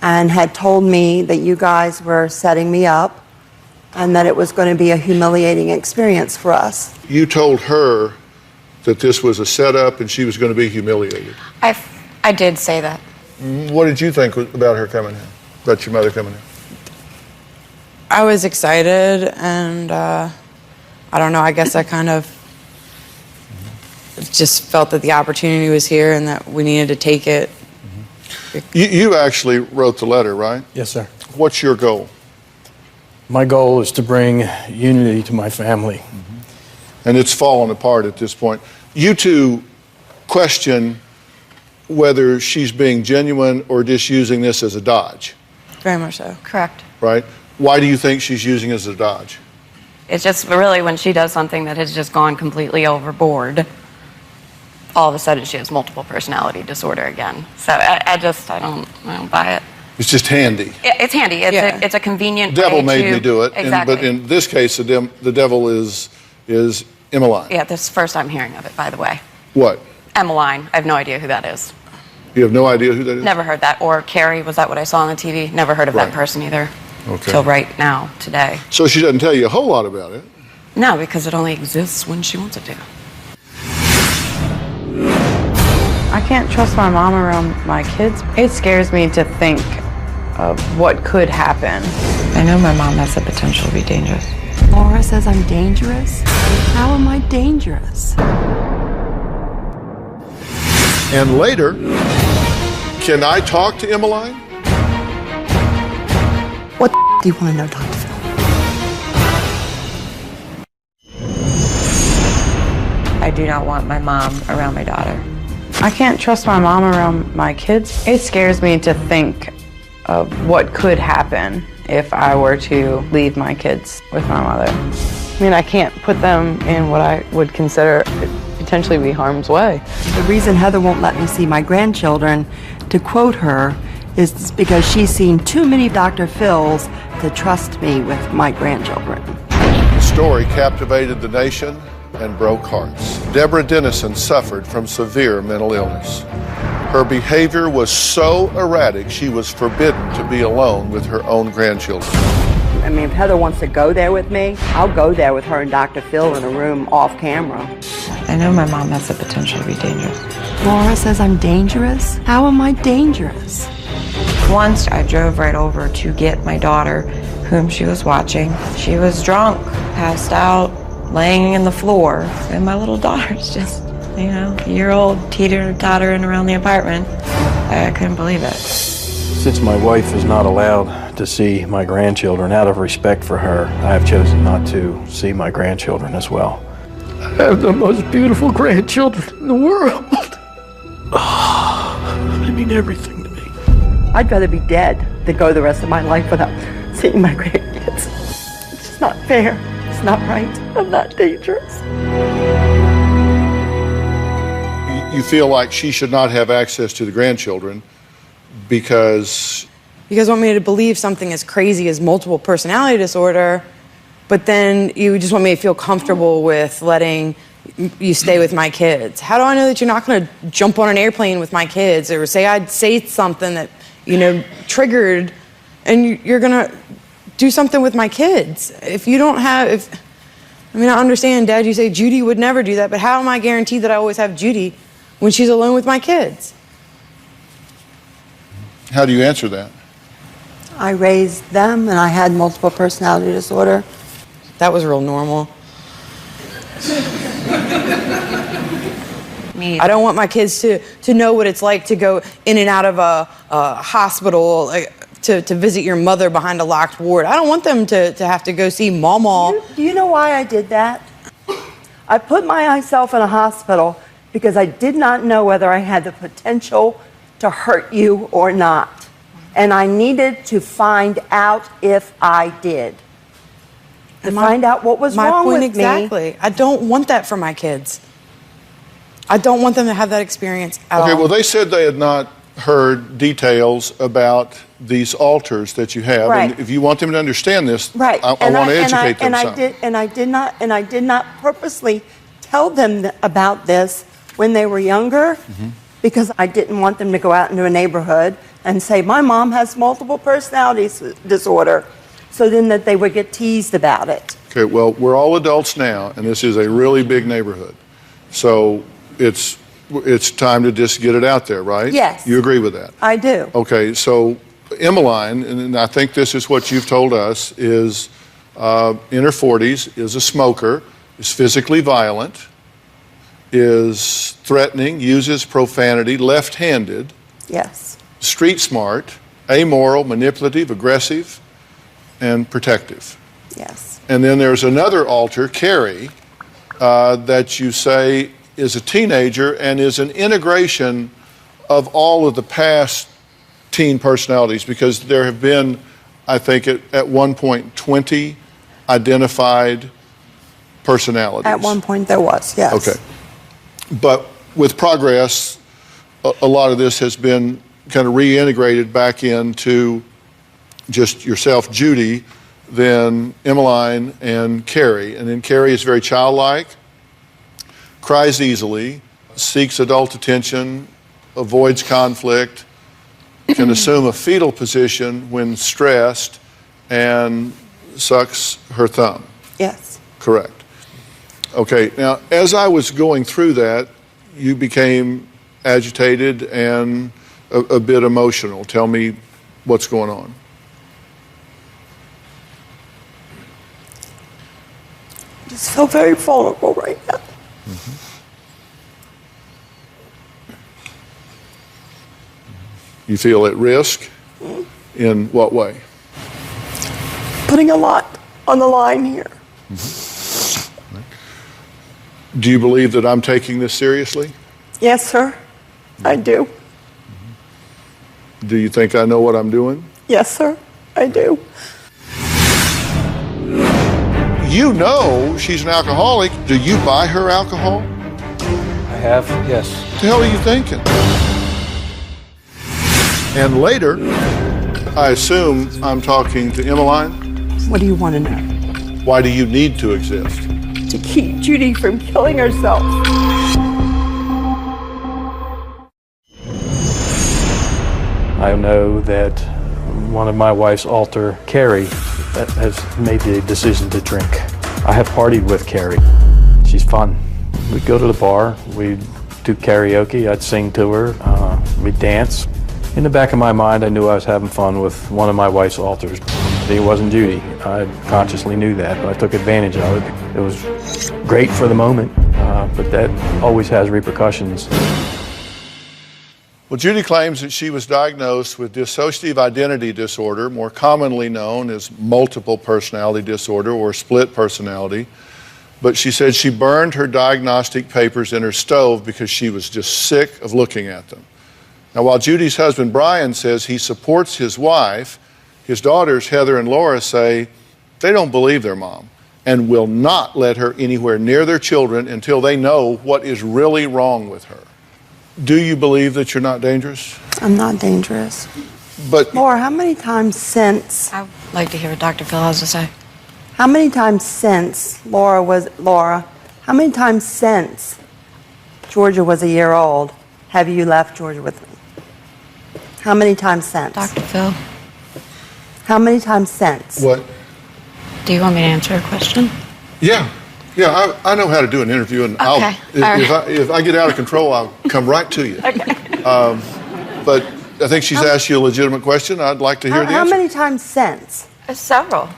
and had told me that you guys were setting me up and that it was going to be a humiliating experience for us. You told her that this was a setup and she was going to be humiliated. I did say that. What did you think about her coming in, about your mother coming in? I was excited, and I don't know, I guess I kind of just felt that the opportunity was here and that we needed to take it. You actually wrote the letter, right? Yes, sir. What's your goal? My goal is to bring unity to my family. And it's fallen apart at this point. You two question whether she's being genuine or just using this as a dodge, Very much so. Correct. right? Why do you think she's using it as a dodge? It's just really when she does something that has just gone completely overboard, all of a sudden she has multiple personality disorder again. So I don't buy it. It's just handy. It's handy. It's a convenient Devil way made to, me do it, Exactly. but in this case, the devil is Emmeline. Yeah, this is the first time hearing of it, by the way. What? Emmeline. I have no idea who that is. You have no idea who that is? Never heard that. Or Carrie, was that what I saw on the TV? Never heard of that person either. Okay. Till right now, today. So she doesn't tell you a whole lot about it. No, because it only exists when she wants it to. I can't trust my mom around my kids. It scares me to think of what could happen. I know my mom has the potential to be dangerous. Laura says I'm dangerous? How am I dangerous? And later, can I talk to Emmeline? What do you want to know, Dr. Phill? I do not want my mom around my daughter. I can't trust my mom around my kids. It scares me to think of what could happen if I were to leave my kids with my mother. I mean, I can't put them in what I would consider potentially be harm's way. The reason Heather won't let me see my grandchildren, to quote her, is because she's seen too many Dr. Phil's to trust me with my grandchildren. The story captivated the nation and broke hearts. Deborah Dennison suffered from severe mental illness. Her behavior was so erratic, she was forbidden to be alone with her own grandchildren. I mean, if Heather wants to go there with me, I'll go there with her and Dr. Phill in a room off camera. I know my mom has the potential to be dangerous. Laura says I'm dangerous? How am I dangerous? Once I drove right over to get my daughter, whom she was watching. She was drunk, passed out, laying in the floor, and my little daughter's just, year-old teeter-tottering around the apartment. I couldn't believe it. Since my wife is not allowed to see my grandchildren, out of respect for her, I have chosen not to see my grandchildren as well. I have the most beautiful grandchildren in the world. They mean everything to me. I'd rather be dead than go the rest of my life without seeing my grandkids. It's just not fair. It's not right. I'm not dangerous. You feel like she should not have access to the grandchildren because... You guys want me to believe something as crazy as multiple personality disorder, but then you just want me to feel comfortable with letting you stay with my kids. How do I know that you're not going to jump on an airplane with my kids or say I'd say something that, triggered and you're going to do something with my kids? If you don't have... I understand, Dad, you say Judy would never do that, but how am I guaranteed that I always have Judy when she's alone with my kids? How do you answer that? I raised them and I had multiple personality disorder. That was real normal. I don't want my kids to know what it's like to go in and out of a hospital to visit your mother behind a locked ward. I don't want them to have to go see Mama. Do you know why I did that? I put myself in a hospital because I did not know whether I had the potential to hurt you or not. And I needed to find out if I did. To find out what was wrong with me. Exactly. I don't want that for my kids. I don't want them to have that experience at all. Okay, well, they said they had not heard details about these altars that you have. Right. And if you want them to understand this, Right. I want to educate them some. I did not purposely tell them about this when they were younger because I didn't want them to go out into a neighborhood and say, my mom has multiple personality disorder, so then that they would get teased about it. Okay, well, we're all adults now, and this is a really big neighborhood. So it's time to just get it out there, right? Yes. You agree with that? I do. Okay, so Emmeline, and I think this is what you've told us, is in her 40s, is a smoker, is physically violent, is threatening, uses profanity, left-handed, Yes. street smart, amoral, manipulative, aggressive, and protective. Yes. And then there's another alter, Carrie, that you say is a teenager and is an integration of all of the past teen personalities, because there have been, I think, at one point, 20 identified personalities. At one point there was, yes. Okay. But with progress, a lot of this has been kind of reintegrated back into just yourself, Judy, then Emmeline and Carrie. And then Carrie is very childlike, cries easily, seeks adult attention, avoids conflict, can assume a fetal position when stressed, and sucks her thumb. Yes. Correct. Okay, now as I was going through that, you became agitated and a bit emotional. Tell me what's going on. I just feel very vulnerable right now. You feel at risk? In what way? Putting a lot on the line here. Do you believe that I'm taking this seriously? Yes, sir. I do. Do you think I know what I'm doing? Yes, sir. I do. You know she's an alcoholic. Do you buy her alcohol? I have, yes. What the hell are you thinking? And later, I assume I'm talking to Emmeline. What do you want to know? Why do you need to exist? To keep Judy from killing herself. I know that one of my wife's alter, Carrie, that has made the decision to drink. I have partied with Carrie. She's fun. We'd go to the bar, we'd do karaoke, I'd sing to her, we'd dance. In the back of my mind, I knew I was having fun with one of my wife's alters. It wasn't Judy. I consciously knew that, but I took advantage of it. It was great for the moment, but that always has repercussions. Well, Judy claims that she was diagnosed with dissociative identity disorder, more commonly known as multiple personality disorder or split personality. But she said she burned her diagnostic papers in her stove because she was just sick of looking at them. Now, while Judy's husband, Brian, says he supports his wife, his daughters, Heather and Laura, say they don't believe their mom and will not let her anywhere near their children until they know what is really wrong with her. Do you believe that you're not dangerous? I'm not dangerous. But Laura, how many times since... I'd like to hear what Dr. Phill has to say. How many times since Laura, how many times since Georgia was a year old have you left Georgia with me? How many times since? Dr. Phill. How many times since? What? Do you want me to answer a question? Yeah, I know how to do an interview, and Okay. if I get out of control, I'll come right to you. Okay. But I think she's asked you a legitimate question. I'd like to hear the How answer. many times since? Several.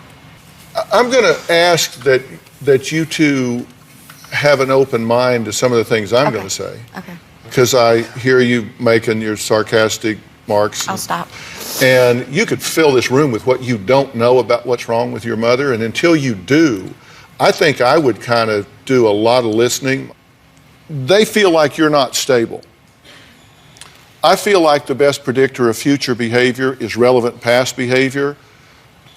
I'm going to ask that you two have an open mind to some of the things I'm going to say. Okay. Because I hear you making your sarcastic marks. I'll stop. And you could fill this room with what you don't know about what's wrong with your mother. And until you do, I think I would kind of do a lot of listening. They feel like you're not stable. I feel like the best predictor of future behavior is relevant past behavior.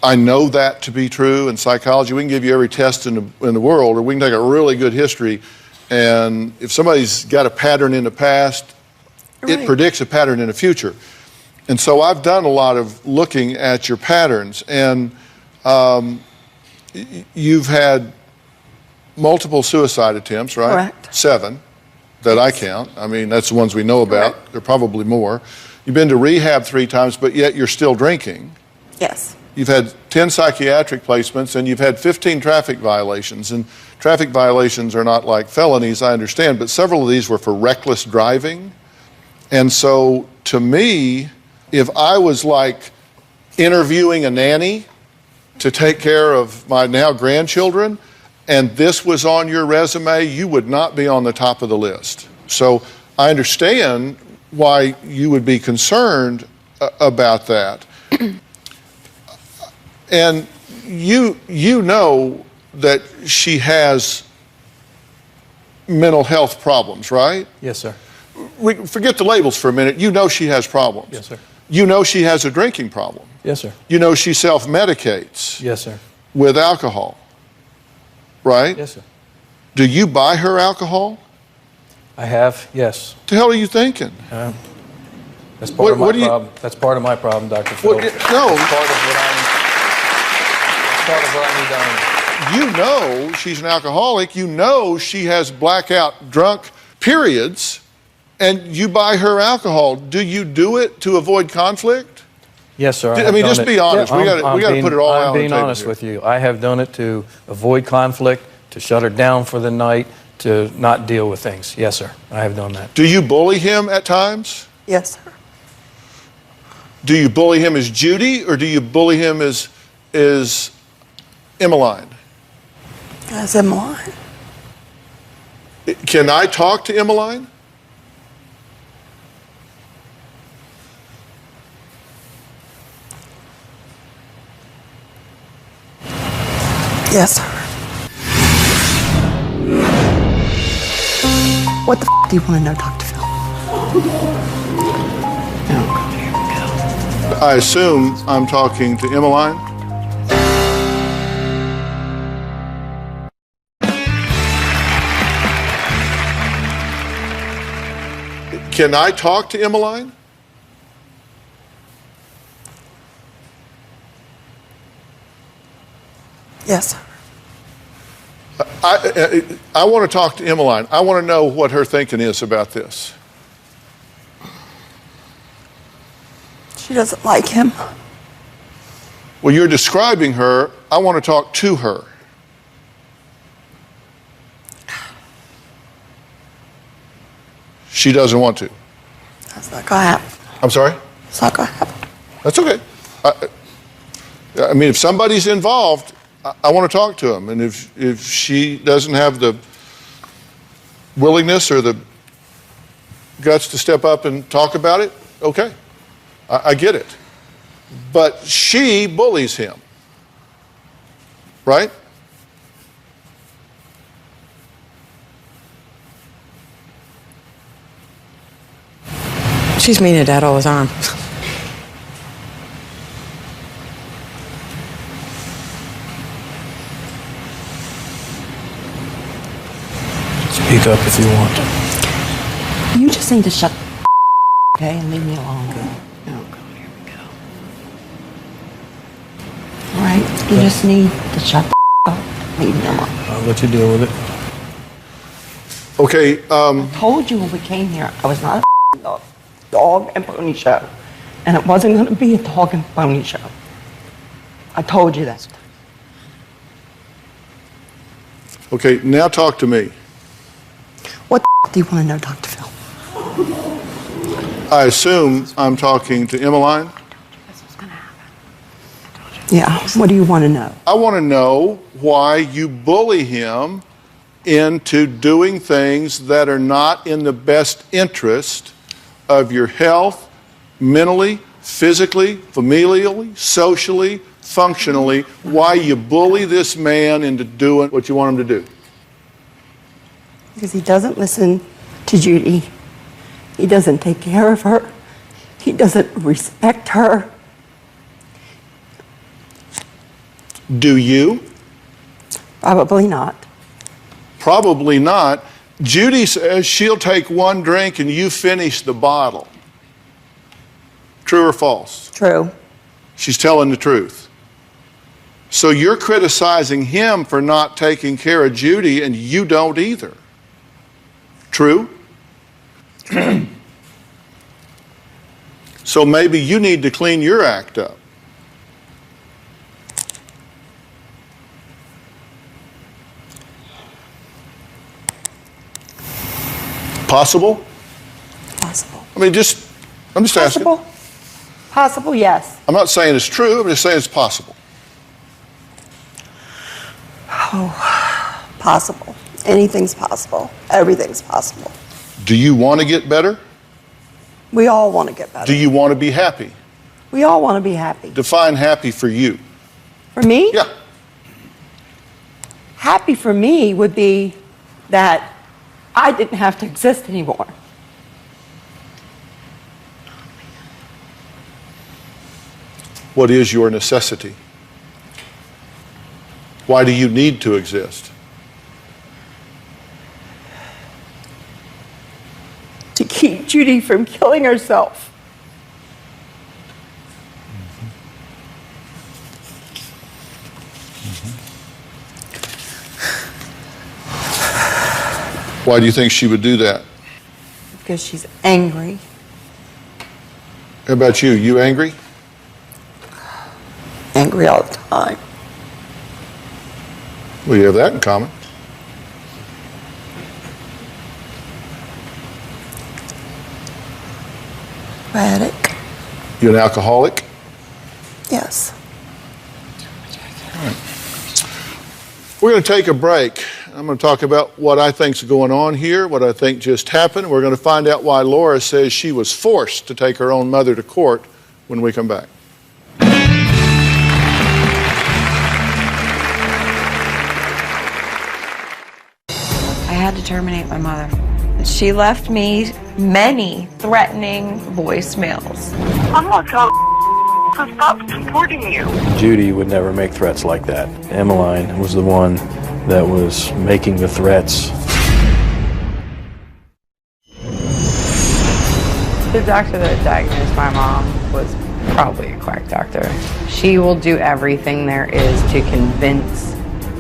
I know that to be true in psychology. We can give you every test in the world, or we can take a really good history, and if somebody's got a pattern in the past, it predicts a pattern in the future. And so I've done a lot of looking at your patterns, and you've had multiple suicide attempts, right? Correct. 7 that I count. I mean, that's the ones we know about. Correct. There are probably more. You've been to rehab 3 times, but yet you're still drinking. Yes. You've had 10 psychiatric placements, and you've had 15 traffic violations. And traffic violations are not like felonies, I understand, but several of these were for reckless driving. And so, to me, if I was like interviewing a nanny to take care of my now grandchildren, and this was on your resume, you would not be on the top of the list. So I understand why you would be concerned about that. And you know that she has mental health problems, right? Yes, sir. Forget the labels for a minute. You know she has problems. Yes, sir. You know she has a drinking problem. Yes, sir. You know she self-medicates. Yes, sir. With alcohol, right? Yes, sir. Do you buy her alcohol? I have, yes. What the hell are you thinking? That's part of my problem. That's part of my problem, Dr. Phill. No. That's part of what I need to own. You know she's an alcoholic. You know she has blackout drunk periods, and you buy her alcohol. Do you do it to avoid conflict? Yes, sir. I mean, just be honest. We got to put it all out on the table. I'm being honest with you. I have done it to avoid conflict, to shut her down for the night, to not deal with things. Yes, sir. I have done that. Do you bully him at times? Yes, sir. Do you bully him as Judy, or do you bully him as Emmeline? As Emmeline. Can I talk to Emmeline? Yes, sir. What the do you want to know, Dr. Phill? I assume I'm talking to Emmeline. Can I talk to Emmeline? Yes, sir. I want to talk to Emmeline. I want to know what her thinking is about this. She doesn't like him. Well, you're describing her. I want to talk to her. She doesn't want to. That's not going to happen. I'm sorry? It's not going to happen. That's okay. I mean, if somebody's involved, I want to talk to him. And if she doesn't have the willingness or the guts to step up and talk about it, okay. I get it. But she bullies him, right? She's mean to Dad all the time. Speak up if you want. You just need to shut the okay, and leave me alone. Oh, God, here we go. All right? You just need to shut the up, leave me alone. I'll let you deal with it. Okay. I told you when we came here, I was not a dog and pony show. And it wasn't going to be a dog and pony show. I told you that. Okay, now talk to me. What do you want to know, Dr. Phill? I assume I'm talking to Emmeline. Yeah, what do you want to know? I want to know why you bully him into doing things that are not in the best interest of your health, mentally physically, familially, socially, functionally, why you bully this man into doing what you want him to do. Because he doesn't listen to Judy. He doesn't take care of her. He doesn't respect her. Do you? Probably not. Probably not. Judy says she'll take one drink and you finish the bottle. True or false? True. She's telling the truth. So you're criticizing him for not taking care of Judy, and you don't either. True? So maybe you need to clean your act up. Possible? Possible. I mean, I'm just asking. Possible? Possible, yes. I'm not saying it's true, I'm just saying it's possible. Oh, possible. Anything's possible. Everything's possible. Do you want to get better? We all want to get better. Do you want to be happy? We all want to be happy. Define happy for you. For me? Yeah. Happy for me would be that I didn't have to exist anymore. What is your necessity? Why do you need to exist? To keep Judy from killing herself. Why do you think she would do that? Because she's angry. How about you? You angry? Angry all the time. We have that in common. Addict. You an alcoholic? Yes. All right. We're going to take a break. I'm going to talk about what I think's going on here, what I think just happened. We're going to find out why Laura says she was forced to take her own mother to court when we come back. I had to terminate my mother. She left me many threatening voicemails. I'm not telling to stop supporting you. Judy would never make threats like that. Emmeline was the one that was making the threats. The doctor that diagnosed my mom was probably a quack doctor. She will do everything there is to convince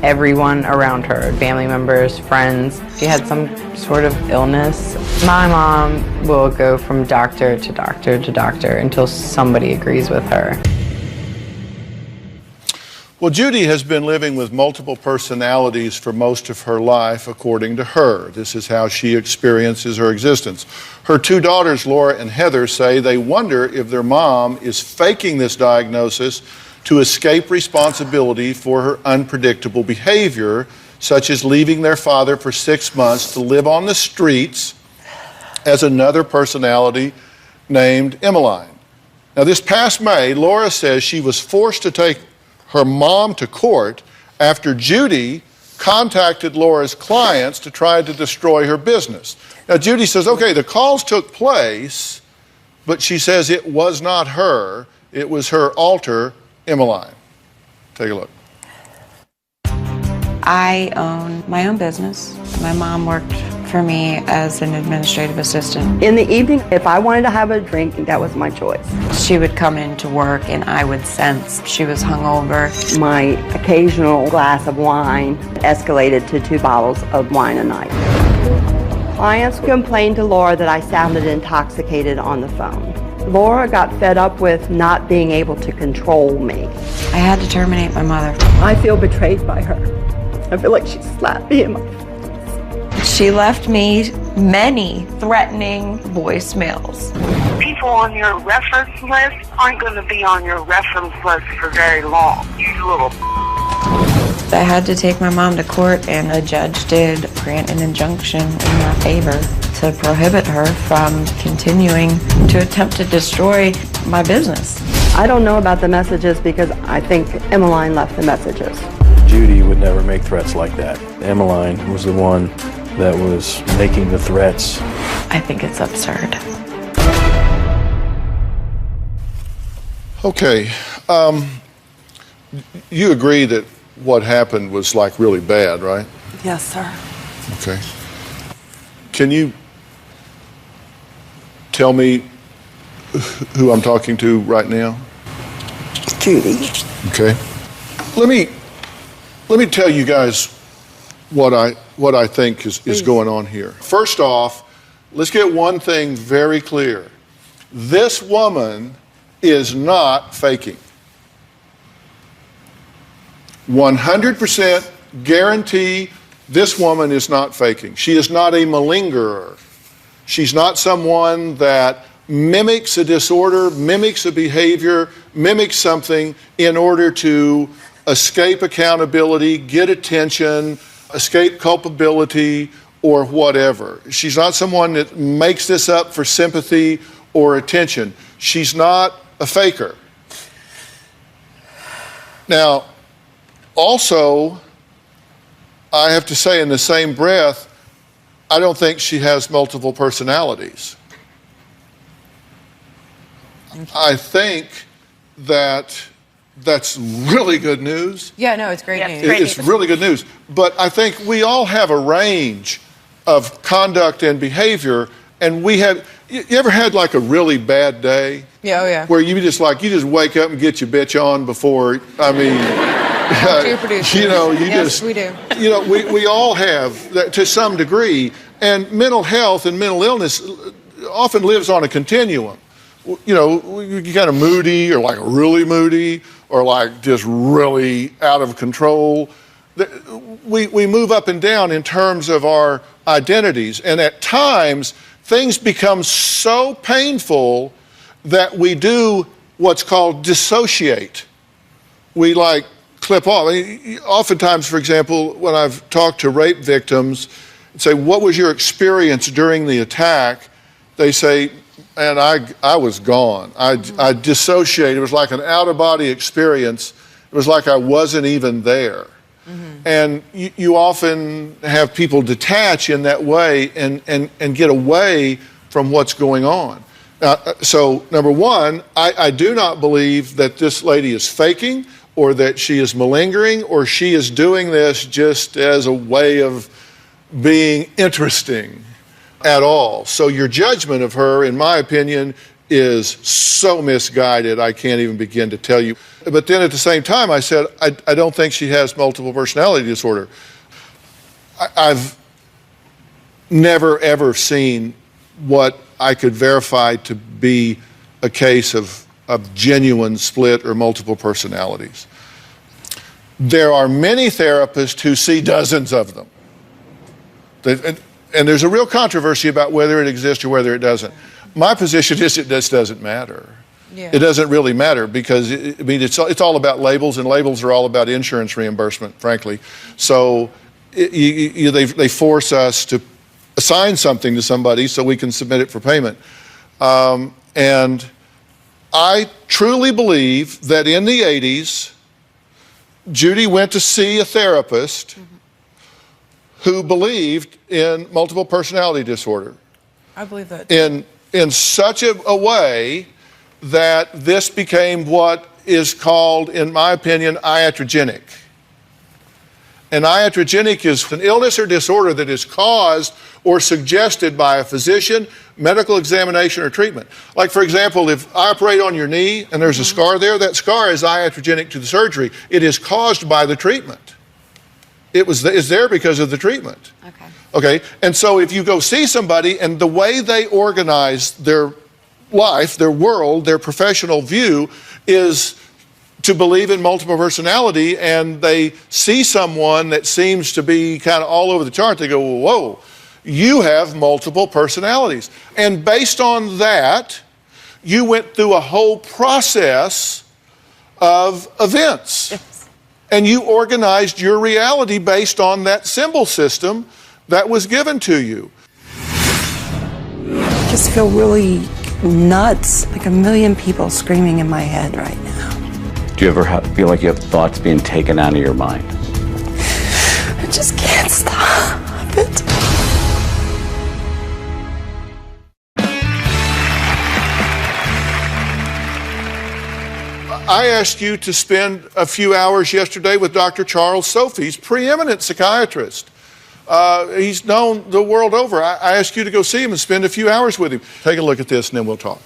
everyone around her, family members, friends. If she had some sort of illness, my mom will go from doctor to doctor to doctor until somebody agrees with her. Well, Judy has been living with multiple personalities for most of her life, according to her. This is how she experiences her existence. Her two daughters, Laura and Heather, say they wonder if their mom is faking this diagnosis to escape responsibility for her unpredictable behavior, such as leaving their father for 6 months to live on the streets as another personality named Emmeline. Now, this past May, Laura says she was forced to take her mom to court after Judy contacted Laura's clients to try to destroy her business. Now, Judy says, okay, the calls took place, but she says it was not her. It was her alter, Emmeline. Take a look. I own my own business. My mom worked for me as an administrative assistant. In the evening, if I wanted to have a drink, that was my choice. She would come into work and I would sense she was hungover. My occasional glass of wine escalated to 2 bottles of wine a night. Clients complained to Laura that I sounded intoxicated on the phone. Laura got fed up with not being able to control me. I had to terminate my mother. I feel betrayed by her. I feel like she slapped me in my face. She left me many threatening voicemails. People on your reference list aren't going to be on your reference list for very long. You little. I had to take my mom to court, and a judge did grant an injunction in my favor to prohibit her from continuing to attempt to destroy my business. I don't know about the messages because I think Emmeline left the messages. Judy would never make threats like that. Emmeline was the one that was making the threats. I think it's absurd. Okay. You agree that what happened was like really bad, right? Yes, sir. Okay. Can you tell me who I'm talking to right now? Judy. Okay. Let me tell you guys what I think is going on here. First off, let's get one thing very clear. This woman is not faking. 100% guarantee this woman is not faking. She is not a malingerer. She's not someone that mimics a disorder, mimics a behavior, mimics something in order to escape accountability, get attention, escape culpability, or whatever. She's not someone that makes this up for sympathy or attention. She's not a faker. Now, also, I have to say in the same breath, I don't think she has multiple personalities. I think that's really good news. Yeah, no, it's great news. It's really good news. But I think we all have a range of conduct and behavior, and we have. You ever had like a really bad day? Yeah, oh yeah. Where you just wake up and get your bitch on before. I mean, Yes, we do. We all have that to some degree, and mental health and mental illness often lives on a continuum. You're kind of moody, or like really moody, or like just really out of control. We move up and down in terms of our identities, and at times things become so painful that we do what's called dissociate. We like clip off. Oftentimes, for example, when I've talked to rape victims and say, what was your experience during the attack? They say, and I was gone. I dissociated. It was like an out-of-body experience. It was like I wasn't even there. Mm-hmm. And you often have people detach in that way and get away from what's going on. So, number one, I do not believe that this lady is faking or that she is malingering or she is doing this just as a way of being interesting at all. So your judgment of her, in my opinion, is so misguided, I can't even begin to tell you. But then at the same time, I said, I don't think she has multiple personality disorder. I've never, ever seen what I could verify to be a case of genuine split or multiple personalities. There are many therapists who see dozens of them. And there's a real controversy about whether it exists or whether it doesn't. My position is it just doesn't matter. Yeah. It doesn't really matter because it's all about labels, and labels are all about insurance reimbursement, frankly. So they force us to assign something to somebody so we can submit it for payment. And I truly believe that in the 80s, Judy went to see a therapist who believed in multiple personality disorder. I believe that. In such a way that this became what is called, in my opinion, iatrogenic. And iatrogenic is an illness or disorder that is caused or suggested by a physician, medical examination, or treatment. Like, for example, if I operate on your knee and there's a scar there, that scar is iatrogenic to the surgery. It is caused by the treatment. It's there because of the treatment. Okay, and so if you go see somebody and the way they organize their life, their world, their professional view is to believe in multiple personality, and they see someone that seems to be kind of all over the chart, they go, whoa, you have multiple personalities. And based on that, you went through a whole process of events. Yes. And you organized your reality based on that symbol system that was given to you. I just feel really nuts, like a million people screaming in my head right now. Do you ever feel like you have thoughts being taken out of your mind? I just can't stop it. I asked you to spend a few hours yesterday with Dr. Charles Sophie's preeminent psychiatrist. He's known the world over. I asked you to go see him and spend a few hours with him. Take a look at this and then we'll talk.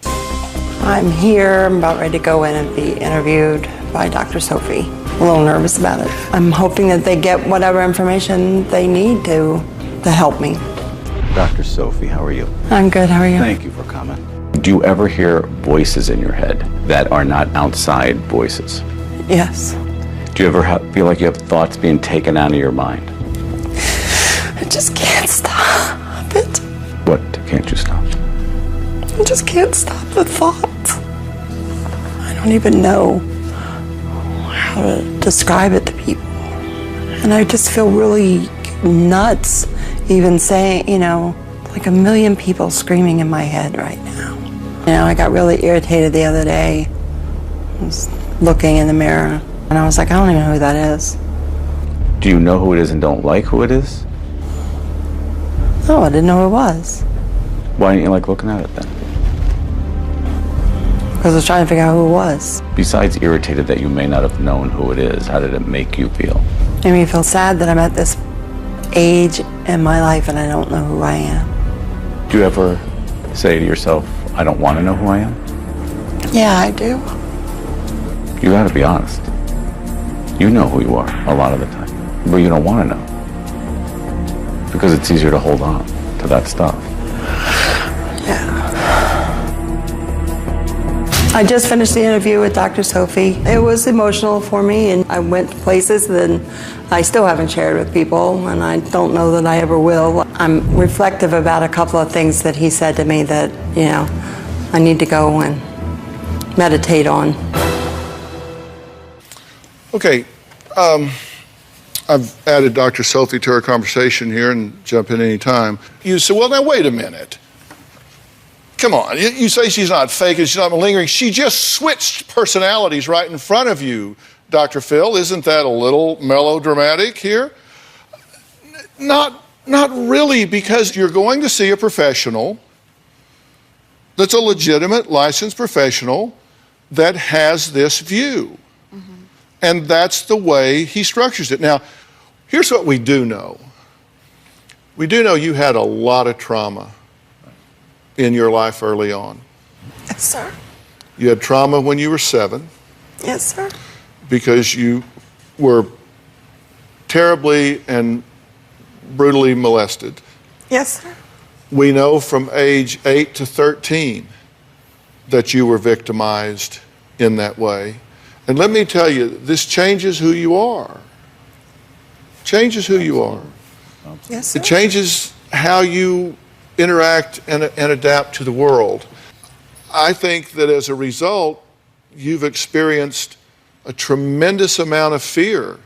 I'm here. I'm about ready to go in and be interviewed by Dr. Sophie. I'm a little nervous about it. I'm hoping that they get whatever information they need to help me. Dr. Sophie, how are you? I'm good. How are you? Thank you for coming. Do you ever hear voices in your head that are not outside voices? Yes. Do you ever feel like you have thoughts being taken out of your mind? I just can't stop it. What can't you stop? I just can't stop the thoughts. I don't even know how to describe it to people. And I just feel really nuts even saying, you know, like a million people screaming in my head right now. You know, I got really irritated the other day. I was looking in the mirror and I was like, I don't even know who that is. Do you know who it is and don't like who it is? No, I didn't know who it was. Why didn't you like looking at it then? Because I was trying to figure out who it was. Besides irritated that you may not have known who it is, how did it make you feel? It made me feel sad that I'm at this age in my life and I don't know who I am. Do you ever say to yourself, I don't want to know who I am? Yeah, I do. You got to be honest. You know who you are a lot of the time, but you don't want to know because it's easier to hold on to that stuff. Yeah. I just finished the interview with Dr. Sophie. It was emotional for me, and I went places that I still haven't shared with people, and I don't know that I ever will. I'm reflective about a couple of things that he said to me that, you know, I need to go and meditate on. Okay, I've added Dr. Sophie to our conversation here and jump in any time. You say, well, now wait a minute. Come on, you say she's not faking, she's not malingering. She just switched personalities right in front of you, Dr. Phill. Isn't that a little melodramatic here? Not really, because you're going to see a professional that's a legitimate licensed professional that has this view. Mm-hmm. And that's the way he structures it. Now, here's what we do know. We do know you had a lot of trauma in your life early on. Yes, sir. You had trauma when you were 7. Yes, sir. Because you were terribly and brutally molested. Yes, sir. We know from age 8 to 13 that you were victimized in that way. And let me tell you, this changes who you are. Changes who you are. Yes, sir. It changes how you interact and adapt to the world. I think that as a result, you've experienced a tremendous amount of fear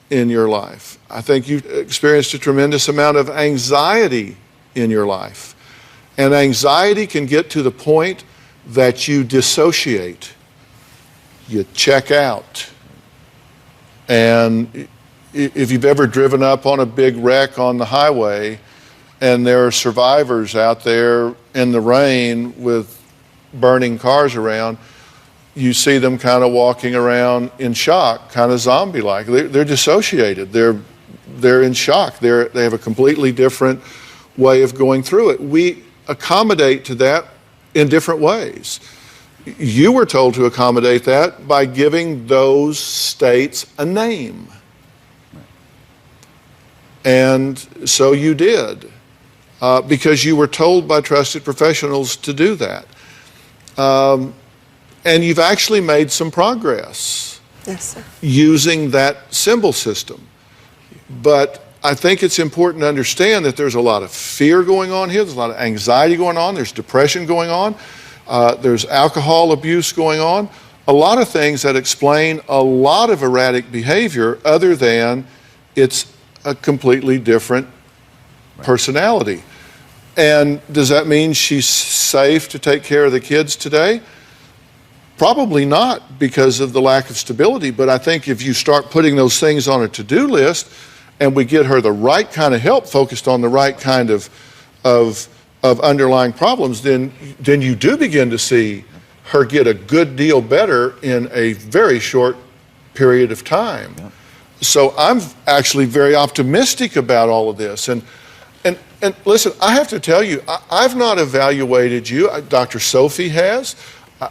in your life. I think you've experienced a tremendous amount of anxiety in your life. And anxiety can get to the point that you dissociate. You check out. And if you've ever driven up on a big wreck on the highway and there are survivors out there in the rain with burning cars around, you see them kind of walking around in shock, kind of zombie-like. They're dissociated. They're in shock. They have a completely different way of going through it. We accommodate to that in different ways. You were told to accommodate that by giving those states a name. And so you did, because you were told by trusted professionals to do that. And you've actually made some progress. Yes, sir. Using that symbol system. But I think it's important to understand that there's a lot of fear going on here. There's a lot of anxiety going on. There's depression going on. There's alcohol abuse going on. A lot of things that explain a lot of erratic behavior other than it's a completely different personality. And does that mean she's safe to take care of the kids today? Probably not, because of the lack of stability. But I think if you start putting those things on a to-do list and we get her the right kind of help focused on the right kind of underlying problems, then you do begin to see her get a good deal better in a very short period of time. Yeah. So I'm actually very optimistic about all of this. And listen, I have to tell you, I've not evaluated you. Dr. Sophie has.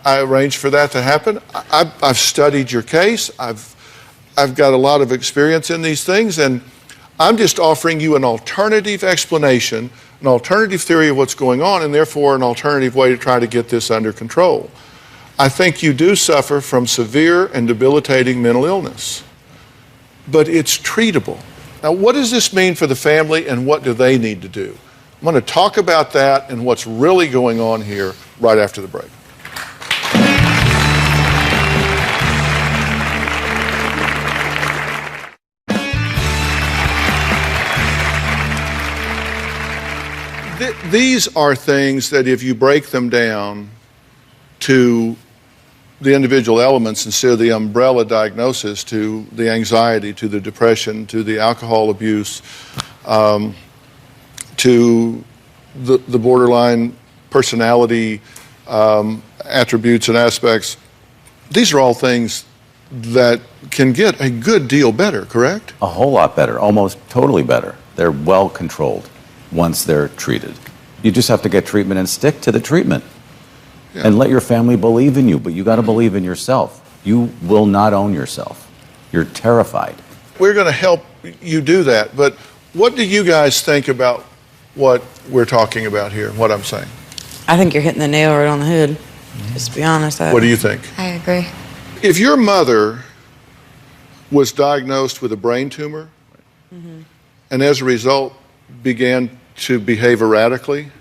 I arranged for that to happen. I've studied your case. I've got a lot of experience in these things, and I'm just offering you an alternative explanation, an alternative theory of what's going on, and therefore an alternative way to try to get this under control. I think you do suffer from severe and debilitating mental illness, but it's treatable. Now, what does this mean for the family, and what do they need to do? I'm going to talk about that and what's really going on here right after the break. These are things that if you break them down to the individual elements instead of the umbrella diagnosis, to the anxiety, to the depression, to the alcohol abuse, to the borderline personality attributes and aspects, these are all things that can get a good deal better, correct? A whole lot better, almost totally better. They're well controlled once they're treated. You just have to get treatment and stick to the treatment. Yeah. And let your family believe in you, but you got to believe in yourself. You will not own yourself. You're terrified. We're going to help you do that, but what do you guys think about what we're talking about here, what I'm saying? I think you're hitting the nail right on the head, just to be honest. What do you think? I agree. If your mother was diagnosed with a brain tumor, and as a result began to behave erratically,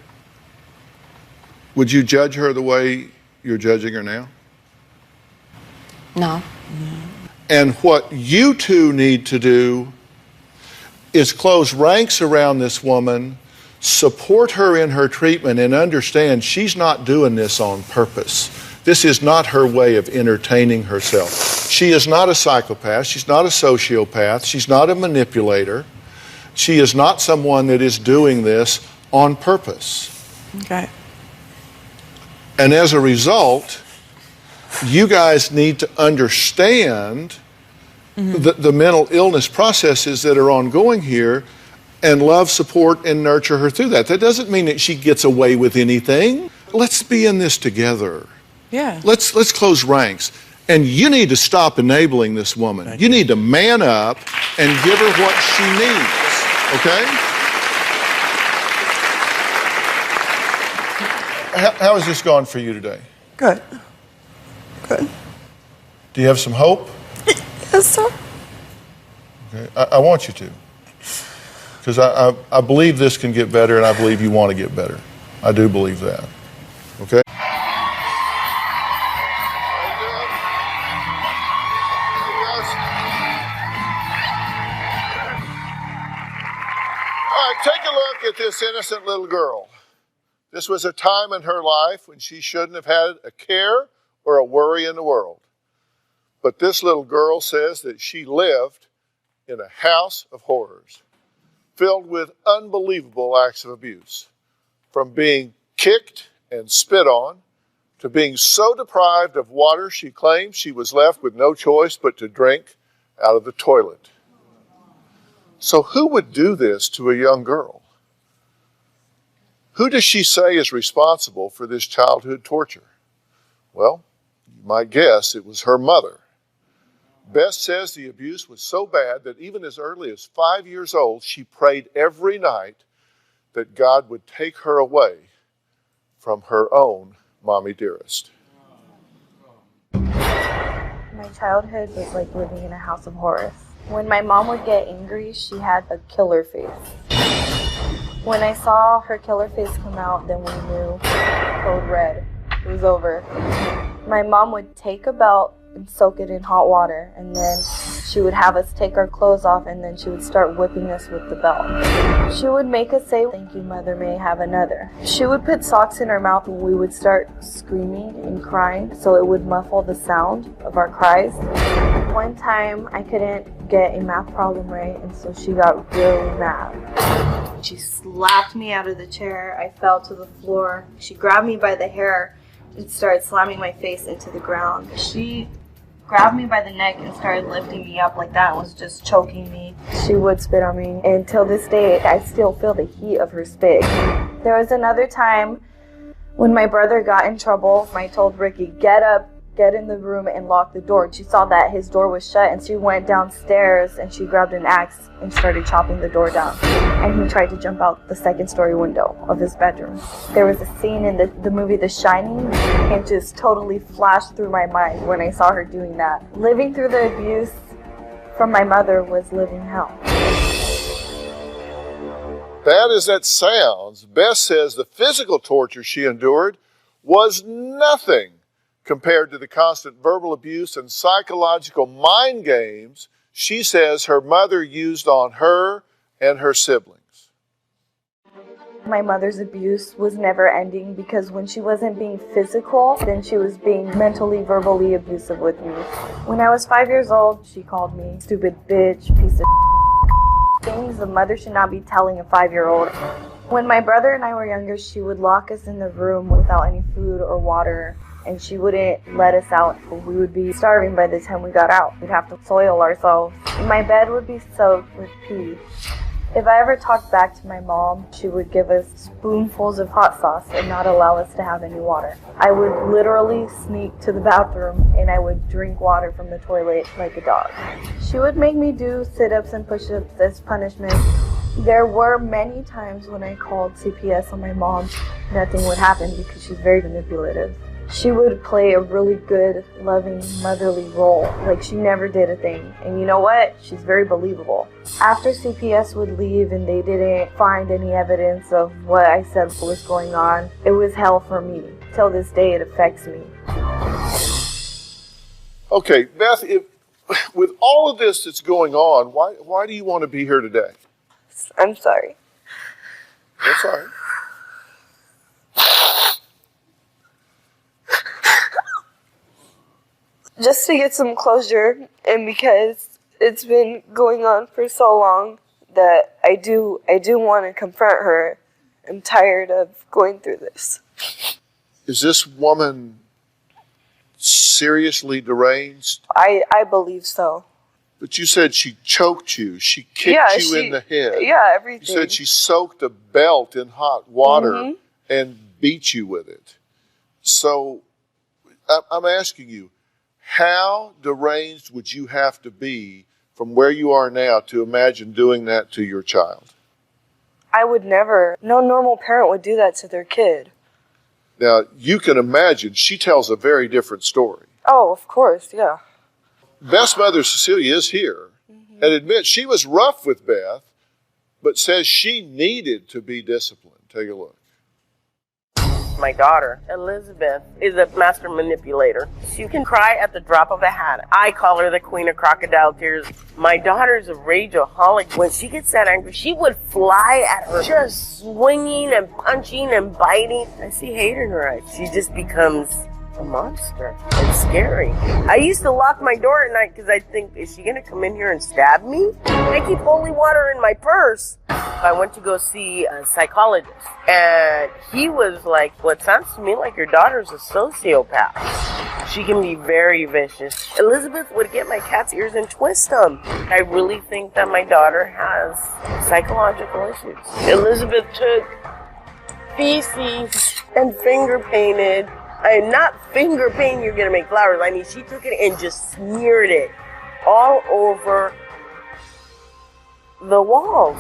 would you judge her the way you're judging her now? No. And what you two need to do is close ranks around this woman, support her in her treatment, and understand she's not doing this on purpose. This is not her way of entertaining herself. She is not a psychopath. She's not a sociopath. She's not a manipulator. She is not someone that is doing this on purpose. Okay. And as a result, you guys need to understand the mental illness processes that are ongoing here and love, support, and nurture her through that. That doesn't mean that she gets away with anything. Let's be in this together. Yeah. Let's close ranks. And you need to stop enabling this woman. You need to man up and give her what she needs. Okay? How has this gone for you today? Good. Good. Do you have some hope? Yes, sir. Okay. I want you to. Because I believe this can get better, and I believe you want to get better. I do believe that. Okay? Take a look at this innocent little girl. This was a time in her life when she shouldn't have had a care or a worry in the world. But this little girl says that she lived in a house of horrors, filled with unbelievable acts of abuse, from being kicked and spit on, to being so deprived of water she claims she was left with no choice but to drink out of the toilet. So who would do this to a young girl? Who does she say is responsible for this childhood torture? Well, you might guess it was her mother. Beth says the abuse was so bad that even as early as 5 years old, she prayed every night that God would take her away from her own mommy dearest. My childhood was like living in a house of horrors. When my mom would get angry, she had a killer face. When I saw her killer face come out, then we knew code red. It was over. My mom would take a belt and soak it in hot water and then She would have us take our clothes off and then she would start whipping us with the belt. She would make us say, "Thank you, mother, may I have another." She would put socks in our mouth when we would start screaming and crying so it would muffle the sound of our cries. One time I couldn't get a math problem right and so she got really mad. She slapped me out of the chair. I fell to the floor. She grabbed me by the hair and started slamming my face into the ground. She grabbed me by the neck and started lifting me up like that and was just choking me. She would spit on me, and till this day I still feel the heat of her spit. There was another time when my brother got in trouble. I told Ricky, "Get up, get in the room and lock the door." She saw that his door was shut and she went downstairs and she grabbed an axe and started chopping the door down. And he tried to jump out the second-story window of his bedroom. There was a scene in the movie The Shining, and it just totally flashed through my mind when I saw her doing that. Living through the abuse from my mother was living hell. Bad as that sounds, Beth says the physical torture she endured was nothing compared to the constant verbal abuse and psychological mind games she says her mother used on her and her siblings. My mother's abuse was never ending because when she wasn't being physical, then she was being mentally, verbally abusive with me. When I was 5 years old, she called me stupid bitch, piece of things a mother should not be telling a 5-year-old. When my brother and I were younger, she would lock us in the room without any food or water, and she wouldn't let us out. We would be starving by the time we got out. We'd have to soil ourselves. My bed would be soaked with pee. If I ever talked back to my mom, she would give us spoonfuls of hot sauce and not allow us to have any water. I would literally sneak to the bathroom and I would drink water from the toilet like a dog. She would make me do sit-ups and push-ups as punishment. There were many times when I called CPS on my mom, nothing would happen because she's very manipulative. She would play a really good, loving, motherly role, like she never did a thing. And you know what? She's very believable. After CPS would leave and they didn't find any evidence of what I said was going on, it was hell for me. Till this day, it affects me. Okay, Beth, with all of this that's going on, why do you want to be here today? I'm sorry. That's all right. Just to get some closure, and because it's been going on for so long that I do want to confront her. I'm tired of going through this. Is this woman seriously deranged? I believe so. But you said she choked you. She kicked you in the head. Yeah, everything. You said she soaked a belt in hot water and beat you with it. So I'm asking you, how deranged would you have to be from where you are now to imagine doing that to your child? I would never. No normal parent would do that to their kid. Now, you can imagine she tells a very different story. Oh, of course, yeah. Beth's mother, Cecilia, is here and admits she was rough with Beth, but says she needed to be disciplined. Take a look. My daughter, Elizabeth, is a master manipulator. She can cry at the drop of a hat. I call her the queen of crocodile tears. My daughter's a rageaholic. When she gets that angry, she would fly at her, just swinging and punching and biting. I see hate in her eyes. She just becomes a monster. It's scary. I used to lock my door at night because I think, is she going to come in here and stab me? I keep holy water in my purse. I went to go see a psychologist, and he was like, well, it sounds to me like your daughter's a sociopath. She can be very vicious. Elizabeth would get my cat's ears and twist them. I really think that my daughter has psychological issues. Elizabeth took feces and finger painted. I'm not finger painting, you're going to make flowers. I mean, she took it and just smeared it all over the walls.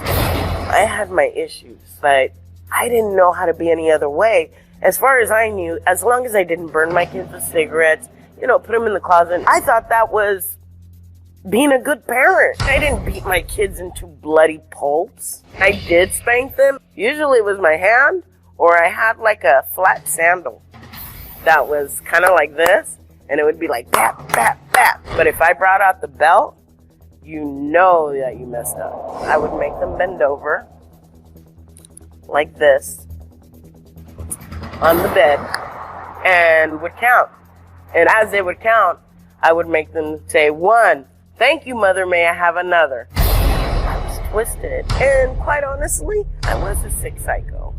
I had my issues, but I didn't know how to be any other way. As far as I knew, as long as I didn't burn my kids with cigarettes, put them in the closet, I thought that was being a good parent. I didn't beat my kids into bloody pulps. I did spank them. Usually it was my hand, or I had like a flat sandal that was kind of like this, and it would be like bap, bap, bap. But if I brought out the belt, you know that you messed up. I would make them bend over like this on the bed and would count. And as they would count, I would make them say, 1, thank you, mother, may I have another? I was twisted. And quite honestly, I was a sick psycho.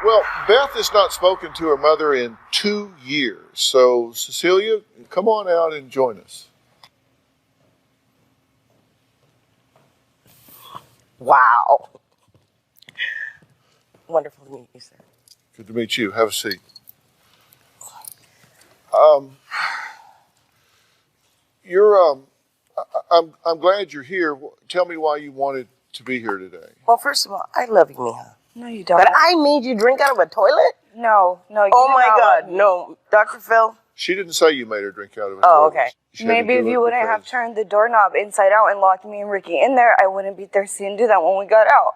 Well, Beth has not spoken to her mother in 2 years. So, Cecilia, come on out and join us. Wow. Wonderful to meet you, sir. Good to meet you. Have a seat. I'm glad you're here. Tell me why you wanted to be here today. Well, first of all, I love you, Mija. No, you don't. But I made you drink out of a toilet? No. You Oh did my not God, love me. no. Dr. Phill? She didn't say you made her drink out of a Oh, toilet. okay. She had to Maybe do if it you wouldn't because- have turned the doorknob inside out and locked me and Ricky in there, I wouldn't be thirsty and do that when we got out.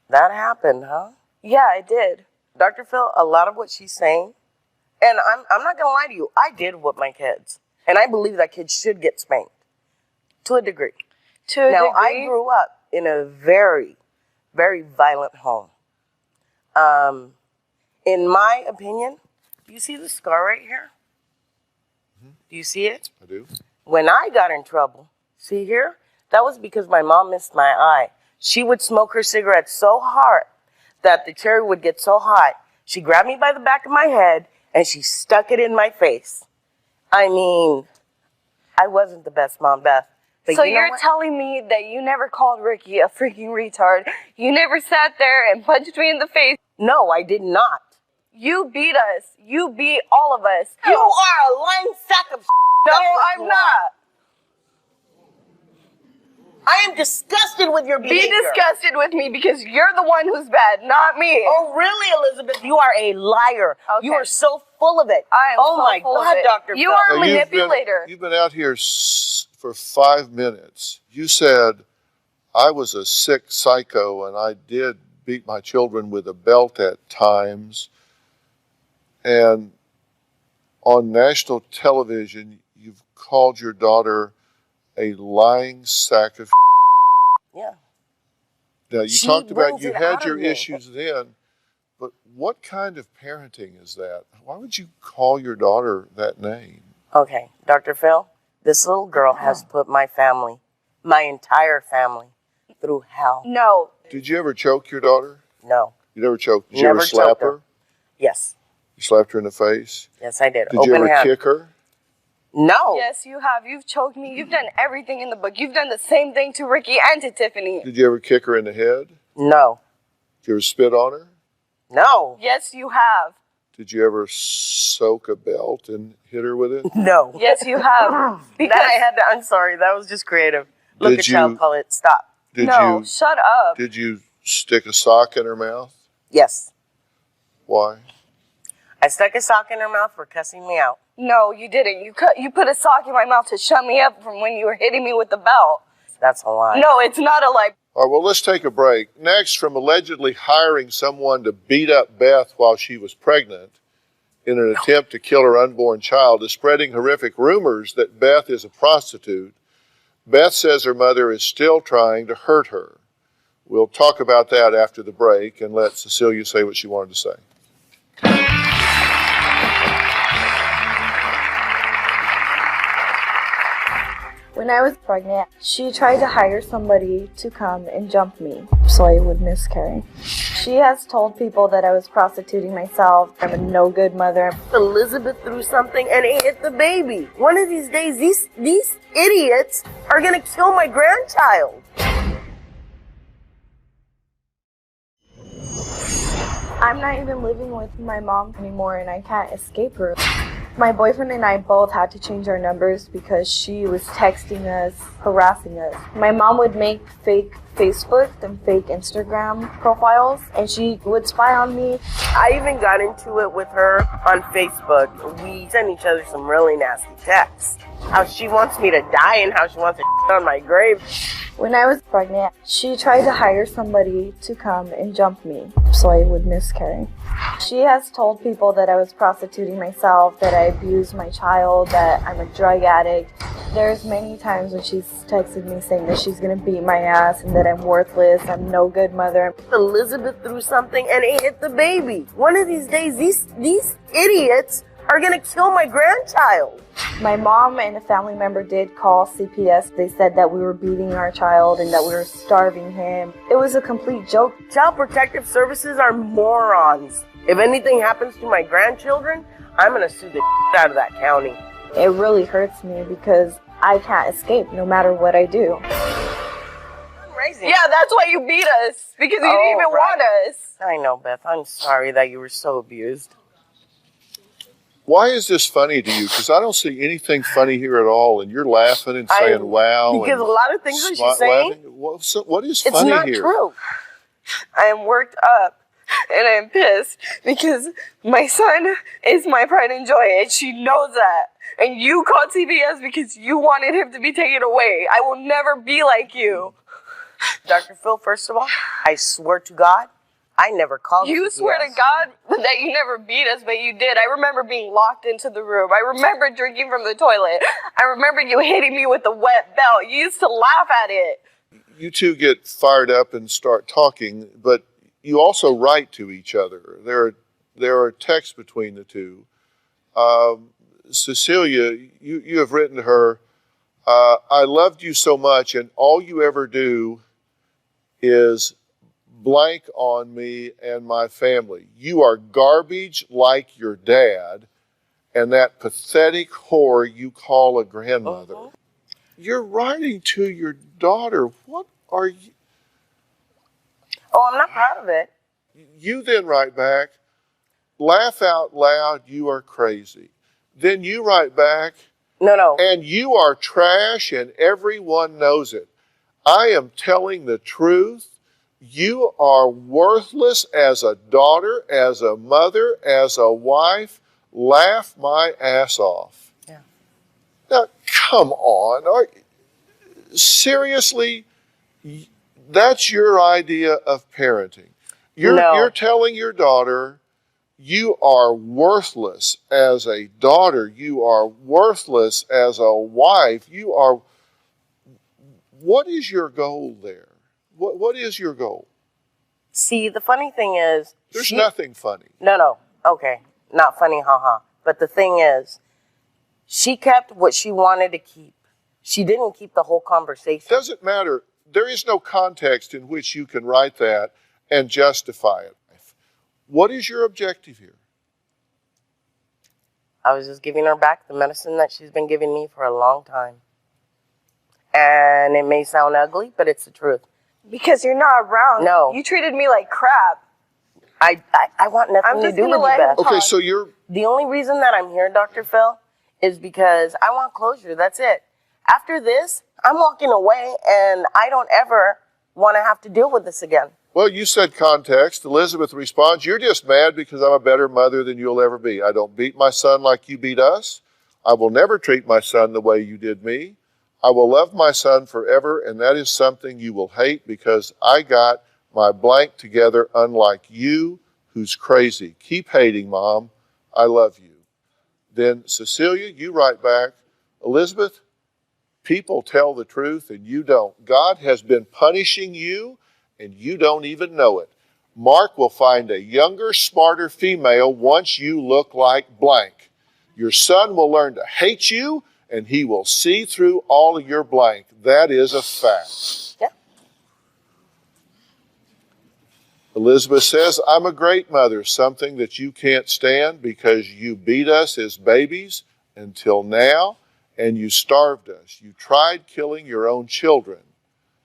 That happened, huh? Yeah, it did. Dr. Phill, a lot of what she's saying, and I'm not going to lie to you, I did whip my kids. And I believe that kids should get spanked. To a degree. Now, I grew up in a very, very violent home. In my opinion, do you see the scar right here? Do you see it? I do. When I got in trouble, see here? That was because my mom missed my eye. She would smoke her cigarette so hard that the cherry would get so hot. She grabbed me by the back of my head and she stuck it in my face. I mean, I wasn't the best mom, Beth. But So you know you're what? telling me that you never called Ricky a freaking retard? You never sat there and punched me in the face? No, I did not. You beat us. You beat all of us. You are a lying sack of No, That's what I'm you not. are. I am disgusted with your behavior. Be disgusted with me because you're the one who's bad, not me. Oh, really, Elizabeth? You are a liar. Okay. You are so full of it. I am oh so my full of God, it. Dr. You Phill. are a Now, manipulator. You've been out here for 5 minutes. You said, I was a sick psycho and I did beat my children with a belt at times. And on national television, you've called your daughter a lying sack of Yeah. Now, you She talked about brings you it had out your of me. issues then, but what kind of parenting is that? Why would you call your daughter that name? Okay, Dr. Phill, this little girl has put my family, my entire family, through hell. No. Did you ever choke your daughter? No. You never choked? Did you Never ever slap choked her. her? Yes. You slapped her in the face? Yes, I did. Did Open you ever hand. kick her? No. Yes, you have. You've choked me. You've done everything in the book. You've done the same thing to Ricky and to Tiffany. Did you ever kick her in the head? No. Did you ever spit on her? No. Yes, you have. Did you ever soak a belt and hit her with it? No. Yes, you have. Because That I had to, I'm sorry, that was just creative. Look Did at child you- call it. Stop. Did no, you shut up. Did you stick a sock in her mouth? Yes. Why? I stuck a sock in her mouth for cussing me out. No, you didn't. You put a sock in my mouth to shut me up from when you were hitting me with the belt. That's a lie. No, it's not a lie. All right, well, let's take a break. Next, from allegedly hiring someone to beat up Beth while she was pregnant in an attempt to kill her unborn child, to spreading horrific rumors that Beth is a prostitute. Beth says her mother is still trying to hurt her. We'll talk about that after the break and let Cecilia say what she wanted to say. When I was pregnant, she tried to hire somebody to come and jump me so I would miscarry. She has told people that I was prostituting myself. I'm a no good mother. Elizabeth threw something and it hit the baby. One of these days, these idiots are gonna kill my grandchild. I'm not even living with my mom anymore and I can't escape her. My boyfriend and I both had to change our numbers because she was texting us, harassing us. My mom would make fake Facebook and fake Instagram profiles and she would spy on me. I even got into it with her on Facebook. We sent each other some really nasty texts. How she wants me to die and how she wants to on my grave. When I was pregnant, she tried to hire somebody to come and jump me so I would miscarry. She has told people that I was prostituting myself, that I abused my child, that I'm a drug addict. There's many times when she's texted me saying that she's gonna beat my ass and that I'm worthless, I'm no good mother. Elizabeth threw something and it hit the baby. One of these days, these idiots are gonna kill my grandchild. My mom and a family member did call CPS. They said that we were beating our child and that we were starving him. It was a complete joke. Child Protective Services are morons. If anything happens to my grandchildren, I'm gonna sue the out of that county. It really hurts me because I can't escape no matter what I do. Yeah, that's why you beat us, because you didn't even want us. I know, Beth. I'm sorry that you were so abused. Why is this funny to you? Because I don't see anything funny here at all, and you're laughing and saying "wow." Because and a lot of things that she's saying, what is it's funny not here? true. I am worked up and I'm pissed because my son is my pride and joy, and she knows that. And you called CBS because you wanted him to be taken away. I will never be like you. Dr. Phill, first of all, I swear to God, I never called You CPS. swear to God that you never beat us, but you did. I remember being locked into the room. I remember drinking from the toilet. I remember you hitting me with the wet belt. You used to laugh at it. You two get fired up and start talking, but you also write to each other. There are texts between the two. Cecilia, you have written to her, I loved you so much, and all you ever do is blank on me and my family. You are garbage like your dad and that pathetic whore you call a grandmother. You're writing to your daughter. What are you? Oh, I'm not proud of it. You then write back, laugh out loud, you are crazy. Then you write back, no. And you are trash and everyone knows it. I am telling the truth. You are worthless as a daughter, as a mother, as a wife. Laugh my ass off. Yeah. Now, come on. Seriously, that's your idea of parenting. You're telling your daughter, you are worthless as a daughter. You are worthless as a wife. You are. What is your goal there? What is your goal? See, the funny thing is... There's nothing funny. No. Okay. Not funny, haha. But the thing is, she kept what she wanted to keep. She didn't keep the whole conversation. Doesn't matter. There is no context in which you can write that and justify it. What is your objective here? I was just giving her back the medicine that she's been giving me for a long time. And it may sound ugly, but it's the truth. Because you're not around. No. You treated me like crap. I want nothing to do with you, Beth. Okay, so you're... The only reason that I'm here, Dr. Phill, is because I want closure. That's it. After this, I'm walking away, and I don't ever want to have to deal with this again. Well, you said context. Elizabeth responds, you're just mad because I'm a better mother than you'll ever be. I don't beat my son like you beat us. I will never treat my son the way you did me. I will love my son forever, and that is something you will hate because I got my blank together unlike you, who's crazy. Keep hating, Mom. I love you. Then, Cecilia, you write back, Elizabeth, people tell the truth and you don't. God has been punishing you and you don't even know it. Mark will find a younger, smarter female once you look like blank. Your son will learn to hate you and he will see through all of your blank. That is a fact. Yeah. Elizabeth says, I'm a great mother, something that you can't stand because you beat us as babies until now, and you starved us. You tried killing your own children.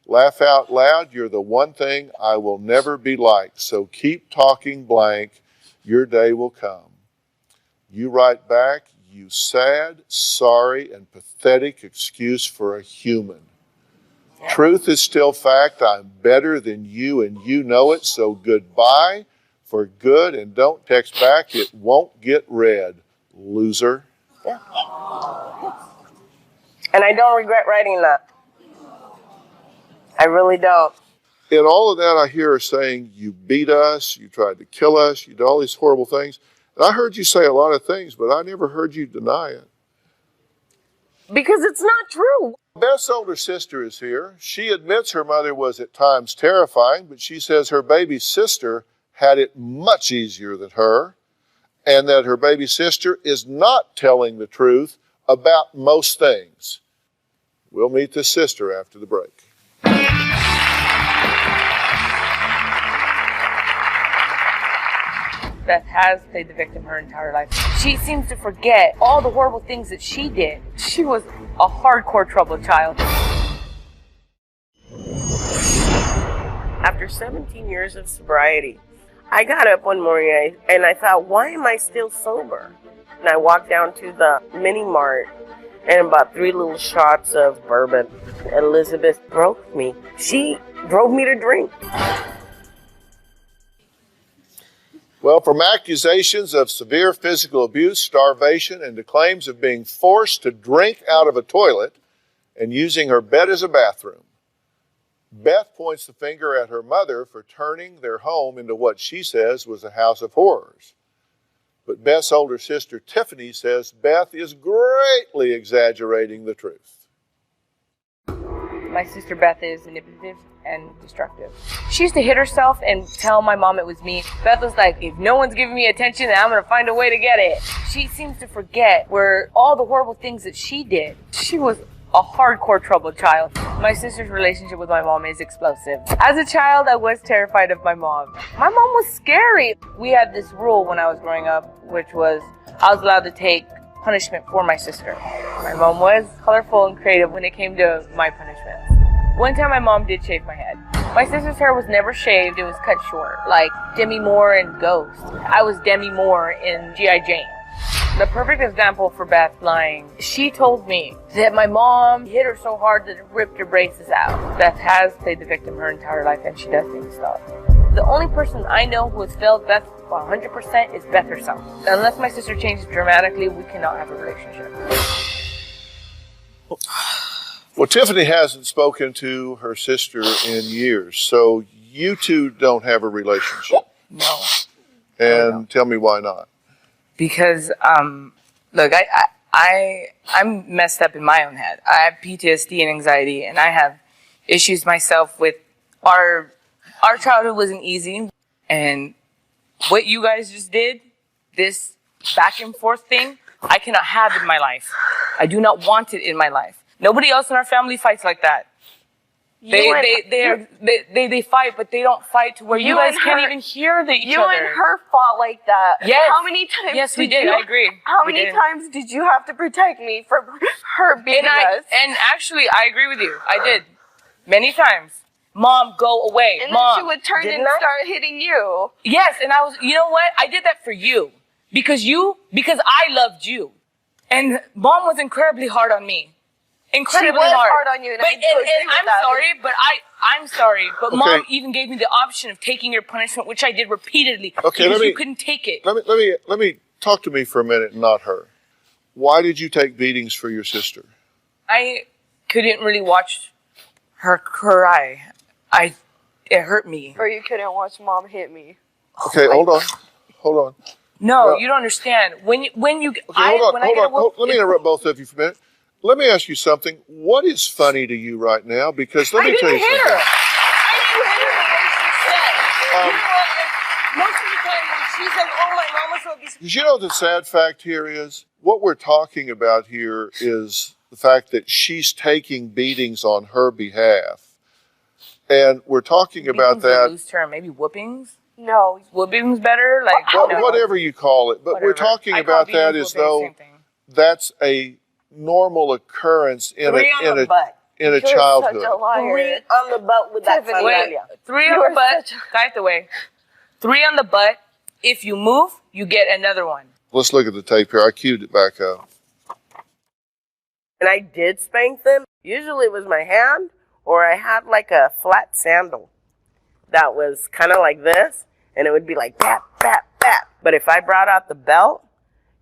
Laugh out loud, you're the one thing I will never be like, so keep talking blank, your day will come. You write back, you sad, sorry, and pathetic excuse for a human. Truth is still fact. I'm better than you and you know it. So goodbye for good and don't text back. It won't get read, loser. Yeah. And I don't regret writing that. I really don't. In all of that, I hear her saying, you beat us, you tried to kill us, you did all these horrible things. And I heard you say a lot of things, but I never heard you deny it. Because it's not true. Beth's older sister is here. She admits her mother was at times terrifying, but she says her baby sister had it much easier than her, and that her baby sister is not telling the truth about most things. We'll meet the sister after the break. Beth has played the victim her entire life. She seems to forget all the horrible things that she did. She was a hardcore troubled child. After 17 years of sobriety, I got up one morning and I thought, why am I still sober? And I walked down to the mini mart and bought 3 little shots of bourbon. Elizabeth broke me. She drove me to drink. Well, from accusations of severe physical abuse, starvation, and to claims of being forced to drink out of a toilet and using her bed as a bathroom, Beth points the finger at her mother for turning their home into what she says was a house of horrors. But Beth's older sister, Tiffany, says Beth is greatly exaggerating the truth. My sister Beth is manipulative and destructive. She used to hit herself and tell my mom it was me. Beth was like, if no one's giving me attention, then I'm going to find a way to get it. She seems to forget where all the horrible things that she did. She was a hardcore troubled child. My sister's relationship with my mom is explosive. As a child, I was terrified of my mom. My mom was scary. We had this rule when I was growing up, which was I was allowed to take punishment for my sister. My mom was colorful and creative when it came to my punishments. One time my mom did shave my head. My sister's hair was never shaved, it was cut short, like Demi Moore in Ghost. I was Demi Moore in G.I. Jane. The perfect example for Beth lying. She told me that my mom hit her so hard that it ripped her braces out. Beth has played the victim her entire life and she does need to stop. The only person I know who has failed Beth 100% is Beth herself. Unless my sister changes dramatically, we cannot have a relationship. Well, Tiffany hasn't spoken to her sister in years, so you two don't have a relationship. No. And tell me why not. Because, look, I'm messed up in my own head. I have PTSD and anxiety, and I have issues myself with our childhood wasn't easy. And what you guys just did, this back and forth thing, I cannot have in my life. I do not want it in my life. Nobody else in our family fights like that. They fight, but they don't fight to where you guys can't even hear each other. You and her fought like that. Yes. How many times? Yes, we did. I agree. How many times did you have to protect me from her beating us? And actually, I agree with you. I did. Many times. Mom, go away. And Mom, then she would turn and I? start hitting you. Yes, and I was, you know what? I did that for you. Because I loved you. And Mom was incredibly hard on me. Incredibly she was hard on you, and but, I do agree with I'm that. sorry, but I'm sorry, but Okay. Mom even gave me the option of taking your punishment, which I did repeatedly. Okay, because you couldn't take it. Let me talk to me for a minute, not her. Why did you take beatings for your sister? I couldn't really watch her cry. It hurt me. Or you couldn't watch Mom hit me. Okay, hold on. No, you don't understand. When you, Okay, hold on. Let me interrupt both of you for a minute. Let me ask you something. What is funny to you right now? Because let me tell you something. I didn't hit her the way she said. Most of the time when she said, "Oh, my mom was so disappointed." Did you know the sad fact here is, what we're talking about here is the fact that she's taking beatings on her behalf. And we're talking about Beatings are a that. loose term. Maybe whoopings? No. Whoopings better? Like Whatever you call it. But we're talking about that as though that's a normal occurrence in a childhood. Such a liar. 3 on the butt with that sandalia. 3 on the butt. Cállate, way. 3 on the butt. If you move, you get another one. Let's look at the tape here. I queued it back up. And I did spank them. Usually it was my hand, or I had like a flat sandal that was kind of like this, and it would be like bap, bap, bap. But if I brought out the belt,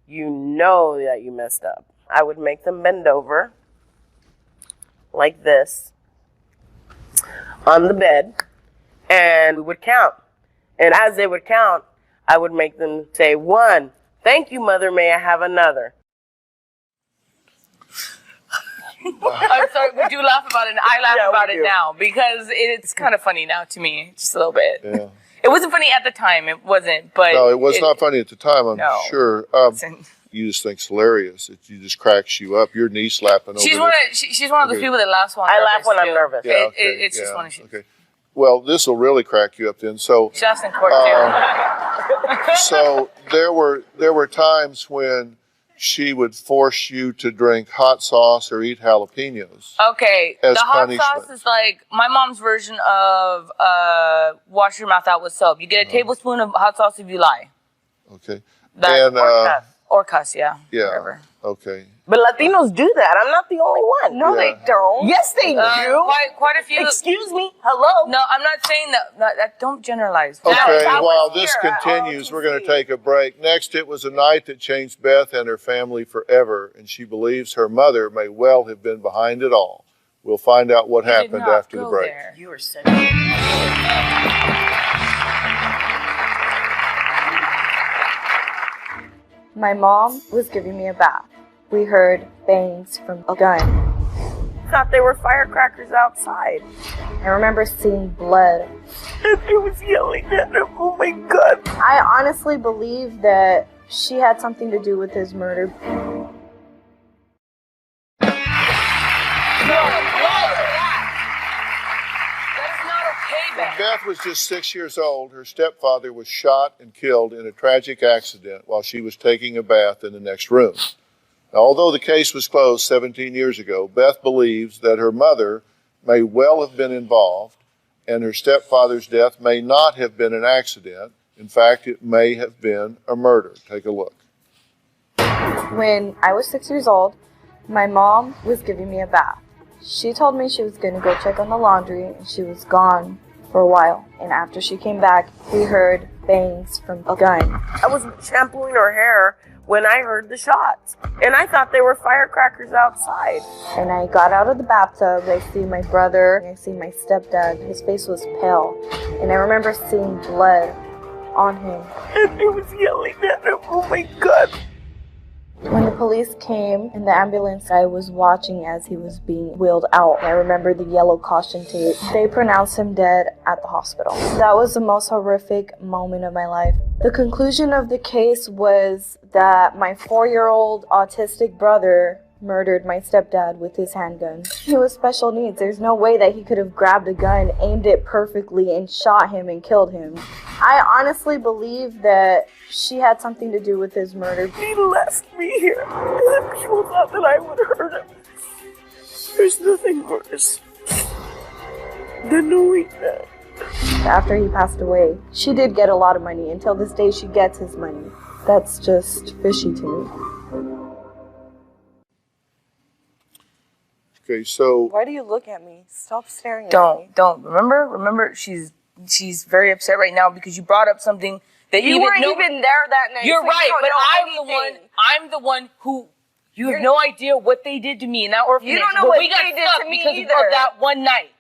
you know that you messed up. I would make them bend over like this on the bed, and we would count. And as they would count, I would make them say, 1, thank you, mother, may I have another? I'm sorry, we do laugh about it, and I laugh about it now because it's kind of funny now to me, just a little bit. Yeah. It wasn't funny at the time, it wasn't, but... No, it was not funny at the time, I'm No. sure. You just think it's hilarious. It just cracks you up. Your knee slapping over She's this. one of those people that laughs while I laugh when I'm too. nervous. Yeah, It's just one of those. Okay. Well, this will really crack you up then. So, Just in court, too. so there were times when she would force you to drink hot sauce or eat jalapenos. Okay, as the hot punishment. sauce is like my mom's version of wash your mouth out with soap. You get a tablespoon of hot sauce if you lie. Okay. That, And or cuss, yeah. yeah. Whatever. Okay. But Latinos do that. I'm not the only one. No, they don't. Yes, they do. Quite a few. Excuse me. Hello. No, I'm not saying that. Don't generalize. Okay, while this continues, we're going to take a break. Next, it was a night that changed Beth and her family forever, and she believes her mother may well have been behind it all. We'll find out what happened after the break. You were sick. My mom was giving me a bath. We heard bangs from a gun. Thought they were firecrackers outside. I remember seeing blood. And they was yelling at him. Oh my God. I honestly believe that she had something to do with his murder. When Beth was just 6 years old, her stepfather was shot and killed in a tragic accident while she was taking a bath in the next room. Now, although the case was closed 17 years ago, Beth believes that her mother may well have been involved, and her stepfather's death may not have been an accident. In fact, it may have been a murder. Take a look. When I was 6 years old, my mom was giving me a bath. She told me she was going to go check on the laundry, and she was gone for a while. And after she came back, we heard bangs from a gun. I was shampooing her hair when I heard the shots. And I thought they were firecrackers outside. And I got out of the bathtub. I see my brother. I see my stepdad. His face was pale. And I remember seeing blood on him. And they was yelling at him. Oh my God. When the police came in the ambulance, I was watching as he was being wheeled out. I remember the yellow caution tape. They pronounced him dead at the hospital. That was the most horrific moment of my life. The conclusion of the case was that my 4-year-old autistic brother murdered my stepdad with his handgun. He was special needs. There's no way that he could have grabbed a gun, aimed it perfectly, and shot him and killed him. I honestly believe that she had something to do with his murder. He left me here. And people thought that I would hurt him. There's nothing worse than knowing that. After he passed away, she did get a lot of money. Until this day, she gets his money. That's just fishy to me. Okay, so Why do you look at me? Stop staring at me. Don't. Remember, she's very upset right now because you brought up something that You weren't even there that night. You're so right, you don't but know anything. I'm the one who you have no idea what they did to me in that orphanage. You don't know but what we got they did stuck to me because either. of that one night.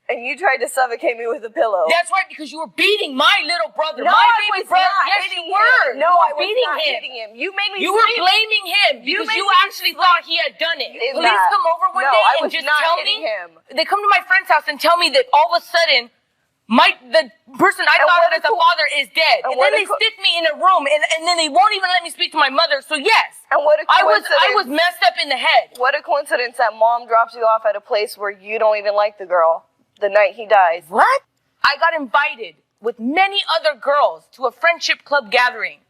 And you tried to suffocate me with a pillow. That's right, because you were beating my little brother, No, my I baby was brother. not Yes, hitting you were. him. No, You were I was beating not him. hitting him. You made me You were sleep. blaming him You because made you me actually thought he had done it. in Police that. come over one No, day I and was just not tell hitting me. him. They come to my friend's house and tell me that all of a sudden the person I And thought what of as a a father is dead. and And what then a they stick me in a room and then they won't even let me speak to my mother. So yes. And what a I coincidence. was messed up in the head. What a coincidence that mom drops you off at a place where you don't even like the girl the night he dies. What? I got invited with many other girls to a friendship club gathering.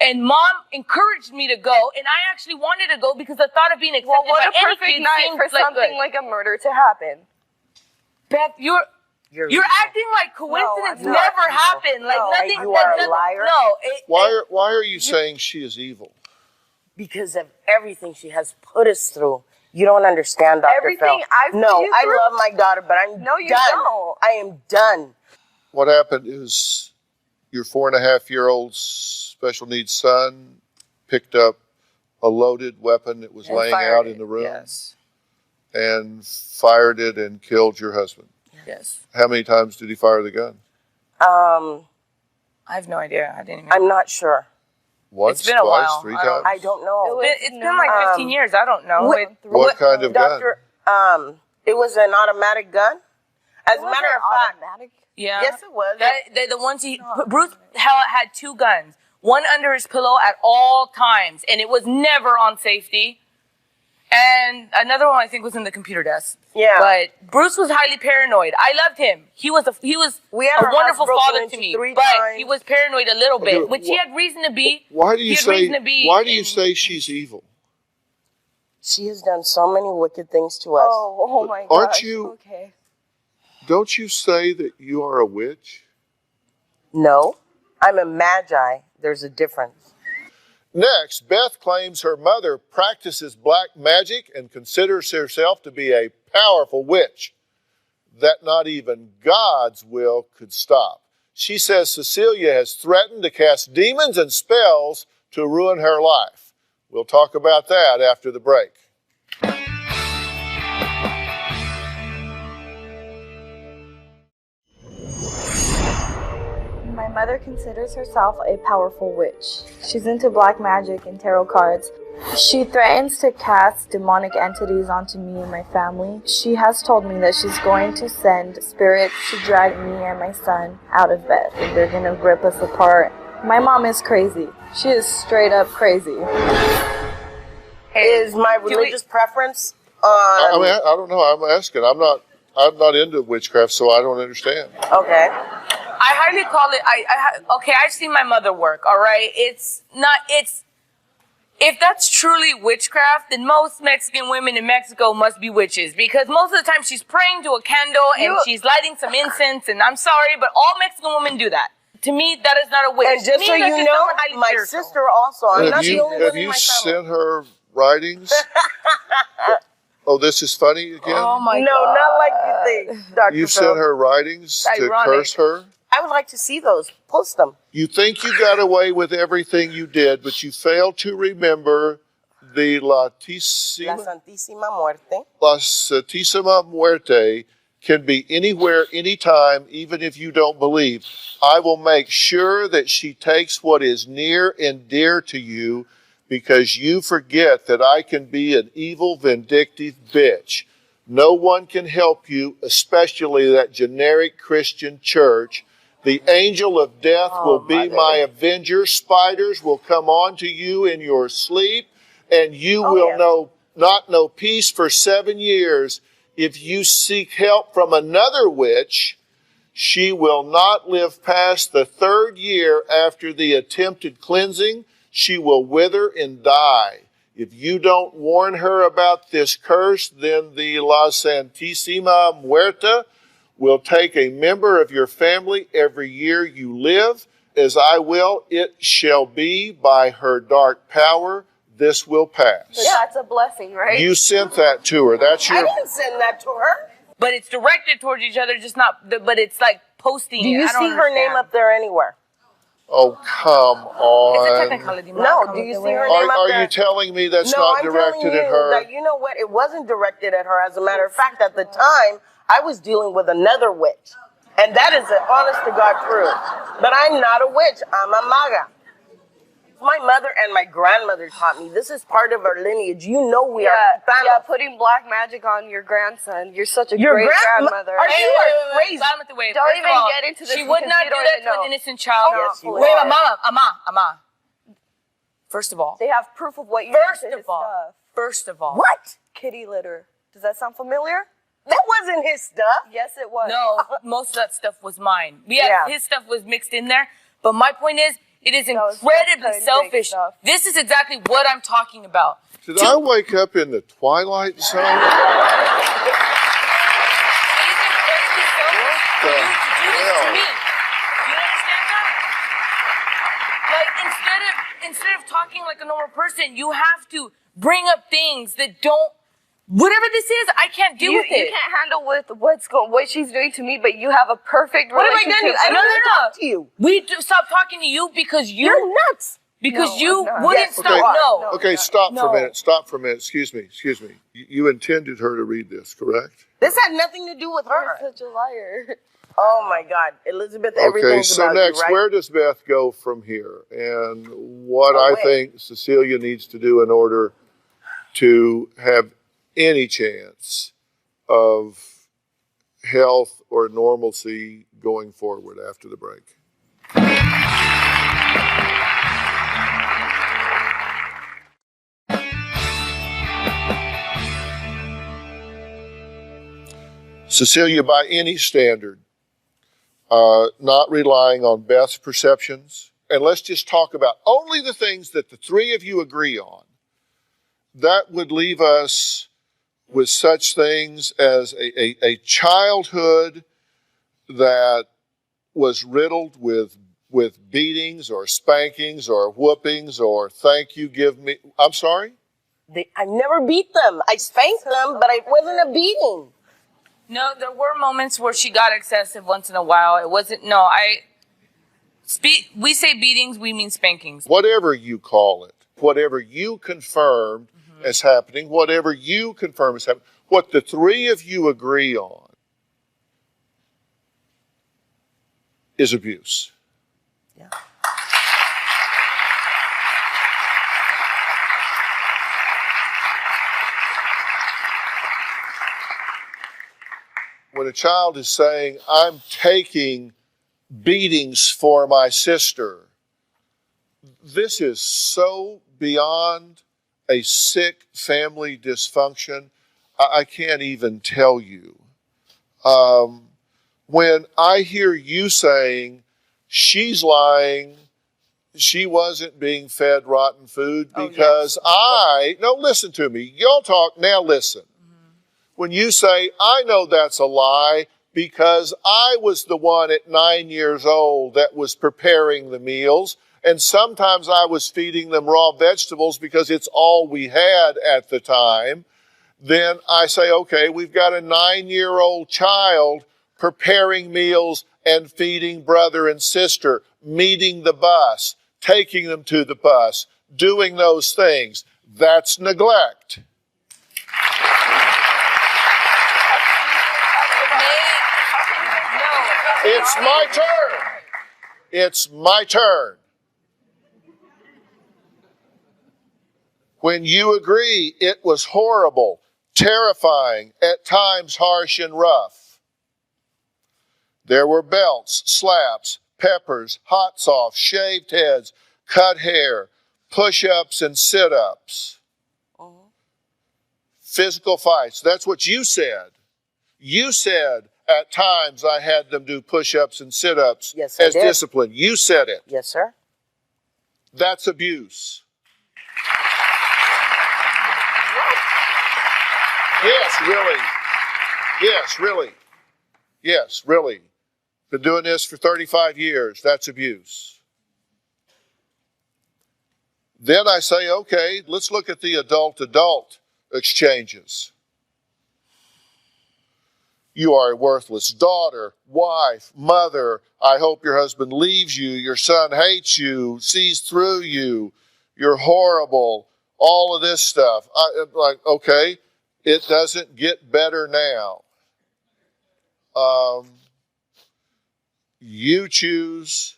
And mom encouraged me to go, and I actually wanted to go because the thought of being accepted Well, what by a any perfect kid night seemed for something good. like a murder to happen. Beth, you're acting like coincidence I'm not never evil. happened. Like No, nothing. you are a nothing- liar. No. why are you saying she is evil? Because of everything she has put us through. You don't understand, Dr. Everything Phill. I've put No, you I through? love my daughter, but I'm No, you done. don't. I am done. What happened is your 4.5-year-old special needs son picked up a loaded weapon that was And laying fired out it, in the room yes. and fired it and killed your husband. Yes. Yes. How many times did he fire the gun? I have no idea. I didn't even. I'm not sure. Once, It's been a twice, while. 3 I don't- times? I don't know. It's been like 15 years. I don't know. What kind of gun? Doctor, it was an automatic gun. As a matter of fact, Yeah. yes, it was. The ones Bruce had 2 guns. One under his pillow at all times, and it was never on safety. And another one I think was in the computer desk. Yeah. But Bruce was highly paranoid. I loved him. He was We had a our wonderful house broken father to into me. 3 But times. he was paranoid a little bit, Okay, which he had reason to be. Why do He you had say? reason to be Why do you in- say she's evil? She has done so many wicked things to us. Oh my gosh. Aren't you? Okay. Don't you say that you are a witch? No, I'm a magi. There's a difference. Next, Beth claims her mother practices black magic and considers herself to be a powerful witch that not even God's will could stop. She says Cecilia has threatened to cast demons and spells to ruin her life. We'll talk about that after the break. My mother considers herself a powerful witch. She's into black magic and tarot cards. She threatens to cast demonic entities onto me and my family. She has told me that she's going to send spirits to drag me and my son out of bed. They're going to rip us apart. My mom is crazy. She is straight up crazy. Is my religious preference I on... mean, I don't know. I'm asking. I'm not into witchcraft, so I don't understand. Okay. I highly call it. Okay, I've seen my mother work. All right, it's not. It's if that's truly witchcraft, then most Mexican women in Mexico must be witches because most of the time she's praying to a candle and she's lighting some incense. And I'm sorry, but all Mexican women do that. To me, that is not a witch. And just To me, so that's you just know, someone highly my spiritual. sister also. I'm Have not the you, only one have in you my family. sent her writings? Oh, this is funny again? Oh my No, God. not like you think, Dr. You Phil. sent her writings to Ironic. curse her? I would like to see those. Post them. You think you got away with everything you did, but you failed to remember the La Santísima Muerte can be anywhere, anytime, even if you don't believe. I will make sure that she takes what is near and dear to you because you forget that I can be an evil, vindictive bitch. No one can help you, especially that generic Christian church. The angel of death will be my avenger. Spiders will come on to you in your sleep, and you will not know peace for 7 years. If you seek help from another witch, she will not live past the 3rd year after the attempted cleansing. She will wither and die. If you don't warn her about this curse, then the La Santísima Muerte will take a member of your family every year you live. As I will, it shall be by her dark power. This will pass. So that's a blessing, right? You sent that to her. That's I your... didn't send that to her. But it's directed towards each other, just not. But it's like posting. Do you I don't see her name understand. up there anywhere? Oh, come on. It's a technicality. No, do you see her name up Are there? you telling me that's No, not I'm directed telling at you her? that, you know what? It wasn't directed at her. As a matter of fact, at the time, I was dealing with another witch. And that is the honest to God truth. But I'm not a witch. I'm a maga. My mother and my grandmother taught me. This is part of our lineage. You know we are family. Yeah, putting black magic on your grandson. You're such a Your great grandma- grandmother. Are you crazy? Wait, Don't first even of all, get into this She would because not you do don't that even to an know. innocent child. Yes, you Wait, would. Ama. First of all. They have proof of what you First did to of his all. stuff. First of all. What? Kitty litter. Does that sound familiar? That wasn't his stuff. Yes, it was. No, most of that stuff was mine. His stuff was mixed in there. But my point is, it is was incredibly just selfish. stuff. This is exactly what I'm talking about. Did I wake up in the Twilight Zone? It is incredibly selfish for you to do this to me. Do you understand that? Like, instead of talking like a normal person, you have to bring up things that don't. Whatever this is, I can't deal with it. You can't handle with what she's doing to me, but you have a perfect What have I relationship. done to you? I don't talk to you. We do stop talking to you because you're nuts. Because No, you I'm not. wouldn't Yes, stop. you are. No. Okay, stop for a No. minute. Stop for a minute. Excuse me. Excuse me. You intended her to read this, correct? This had nothing to do with her. You're such a liar. Oh my God, Elizabeth, Okay, everything's so about next, you, right? where does Beth go from here? And what I Away. think Cecilia needs to do in order to have any chance of health or normalcy going forward after the break. Cecilia, by any standard, not relying on Beth's perceptions, and let's just talk about only the things that the three of you agree on. That would leave us with such things as a childhood that was riddled with beatings or spankings or whoopings or thank you, give me. I'm sorry? I never beat them. I spanked them, but it wasn't a beating. No, there were moments where she got excessive once in a while. It wasn't, we say beatings, we mean spankings. Whatever you call it, whatever you confirmed as happening, whatever you confirm as happening, what the three of you agree on is abuse. Yeah. When a child is saying, I'm taking beatings for my sister, this is so beyond a sick family dysfunction, I can't even tell you. When I hear you saying, she's lying, she wasn't being fed rotten food because no, listen to me. Y'all talk, now listen. When you say, I know that's a lie because I was the one at 9 years old that was preparing the meals, and sometimes I was feeding them raw vegetables because it's all we had at the time, then I say, okay, we've got a 9-year-old child preparing meals and feeding brother and sister, meeting the bus, taking them to the bus, doing those things. That's neglect. It's my turn. It's my turn. When you agree it was horrible, terrifying, at times harsh and rough. There were belts, slaps, peppers, hot sauce, shaved heads, cut hair, push-ups and sit-ups. Physical fights. That's what you said. You said at times I had them do push-ups and sit-ups as discipline. You said it. Yes, sir. That's abuse. Yes, really. Yes, really. Yes, really. Been doing this for 35 years. That's abuse. Then I say, okay, let's look at the adult-adult exchanges. You are a worthless daughter, wife, mother. I hope your husband leaves you. Your son hates you, sees through you. You're horrible. All of this stuff. I'm like, okay, it doesn't get better now. You choose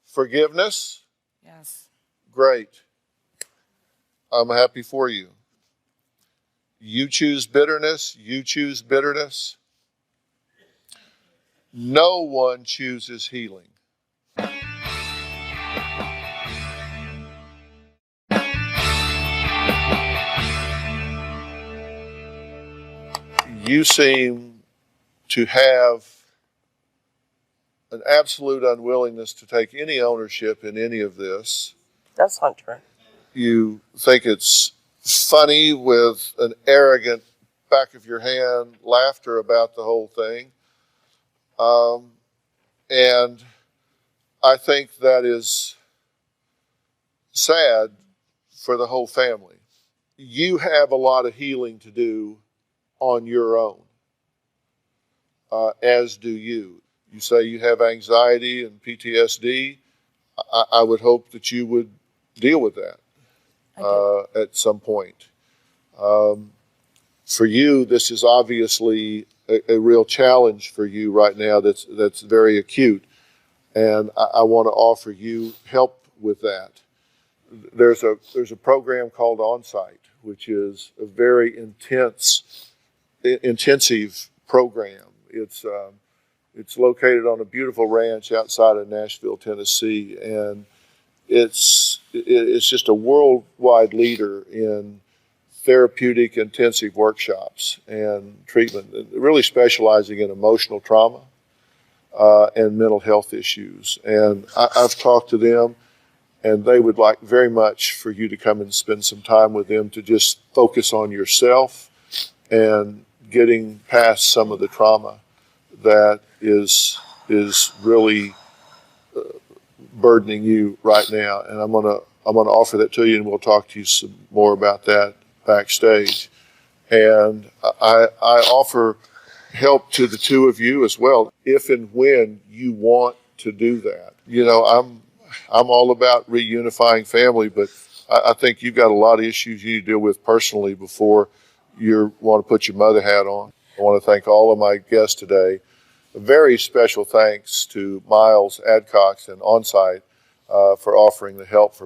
forgiveness. Yes. Great. I'm happy for you. You choose bitterness. You choose bitterness. No one chooses healing. You seem to have an absolute unwillingness to take any ownership in any of this. That's not true. You think it's funny with an arrogant back of your hand laughter about the whole thing. And I think that is sad for the whole family. You have a lot of healing to do on your own, as do you. You say you have anxiety and PTSD. I would hope that you would deal with that at some point. For you, this is obviously a real challenge for you right now that's very acute, and I want to offer you help with that. There's a program called Onsite, which is a very intensive program. It's located on a beautiful ranch outside of Nashville, Tennessee, and it's just a worldwide leader in therapeutic intensive workshops and treatment, really specializing in emotional trauma and mental health issues. And I've talked to them, and they would like very much for you to come and spend some time with them to just focus on yourself and getting past some of the trauma that is really burdening you right now. And I'm gonna offer that to you, and we'll talk to you some more about that backstage. And I offer help to the two of you as well, if and when you want to do that. You know, I'm all about reunifying family, but I think you've got a lot of issues you need to deal with personally before you want to put your mother hat on. I want to thank all of my guests today. A very special thanks to Miles Adcox and Onsite for offering the help for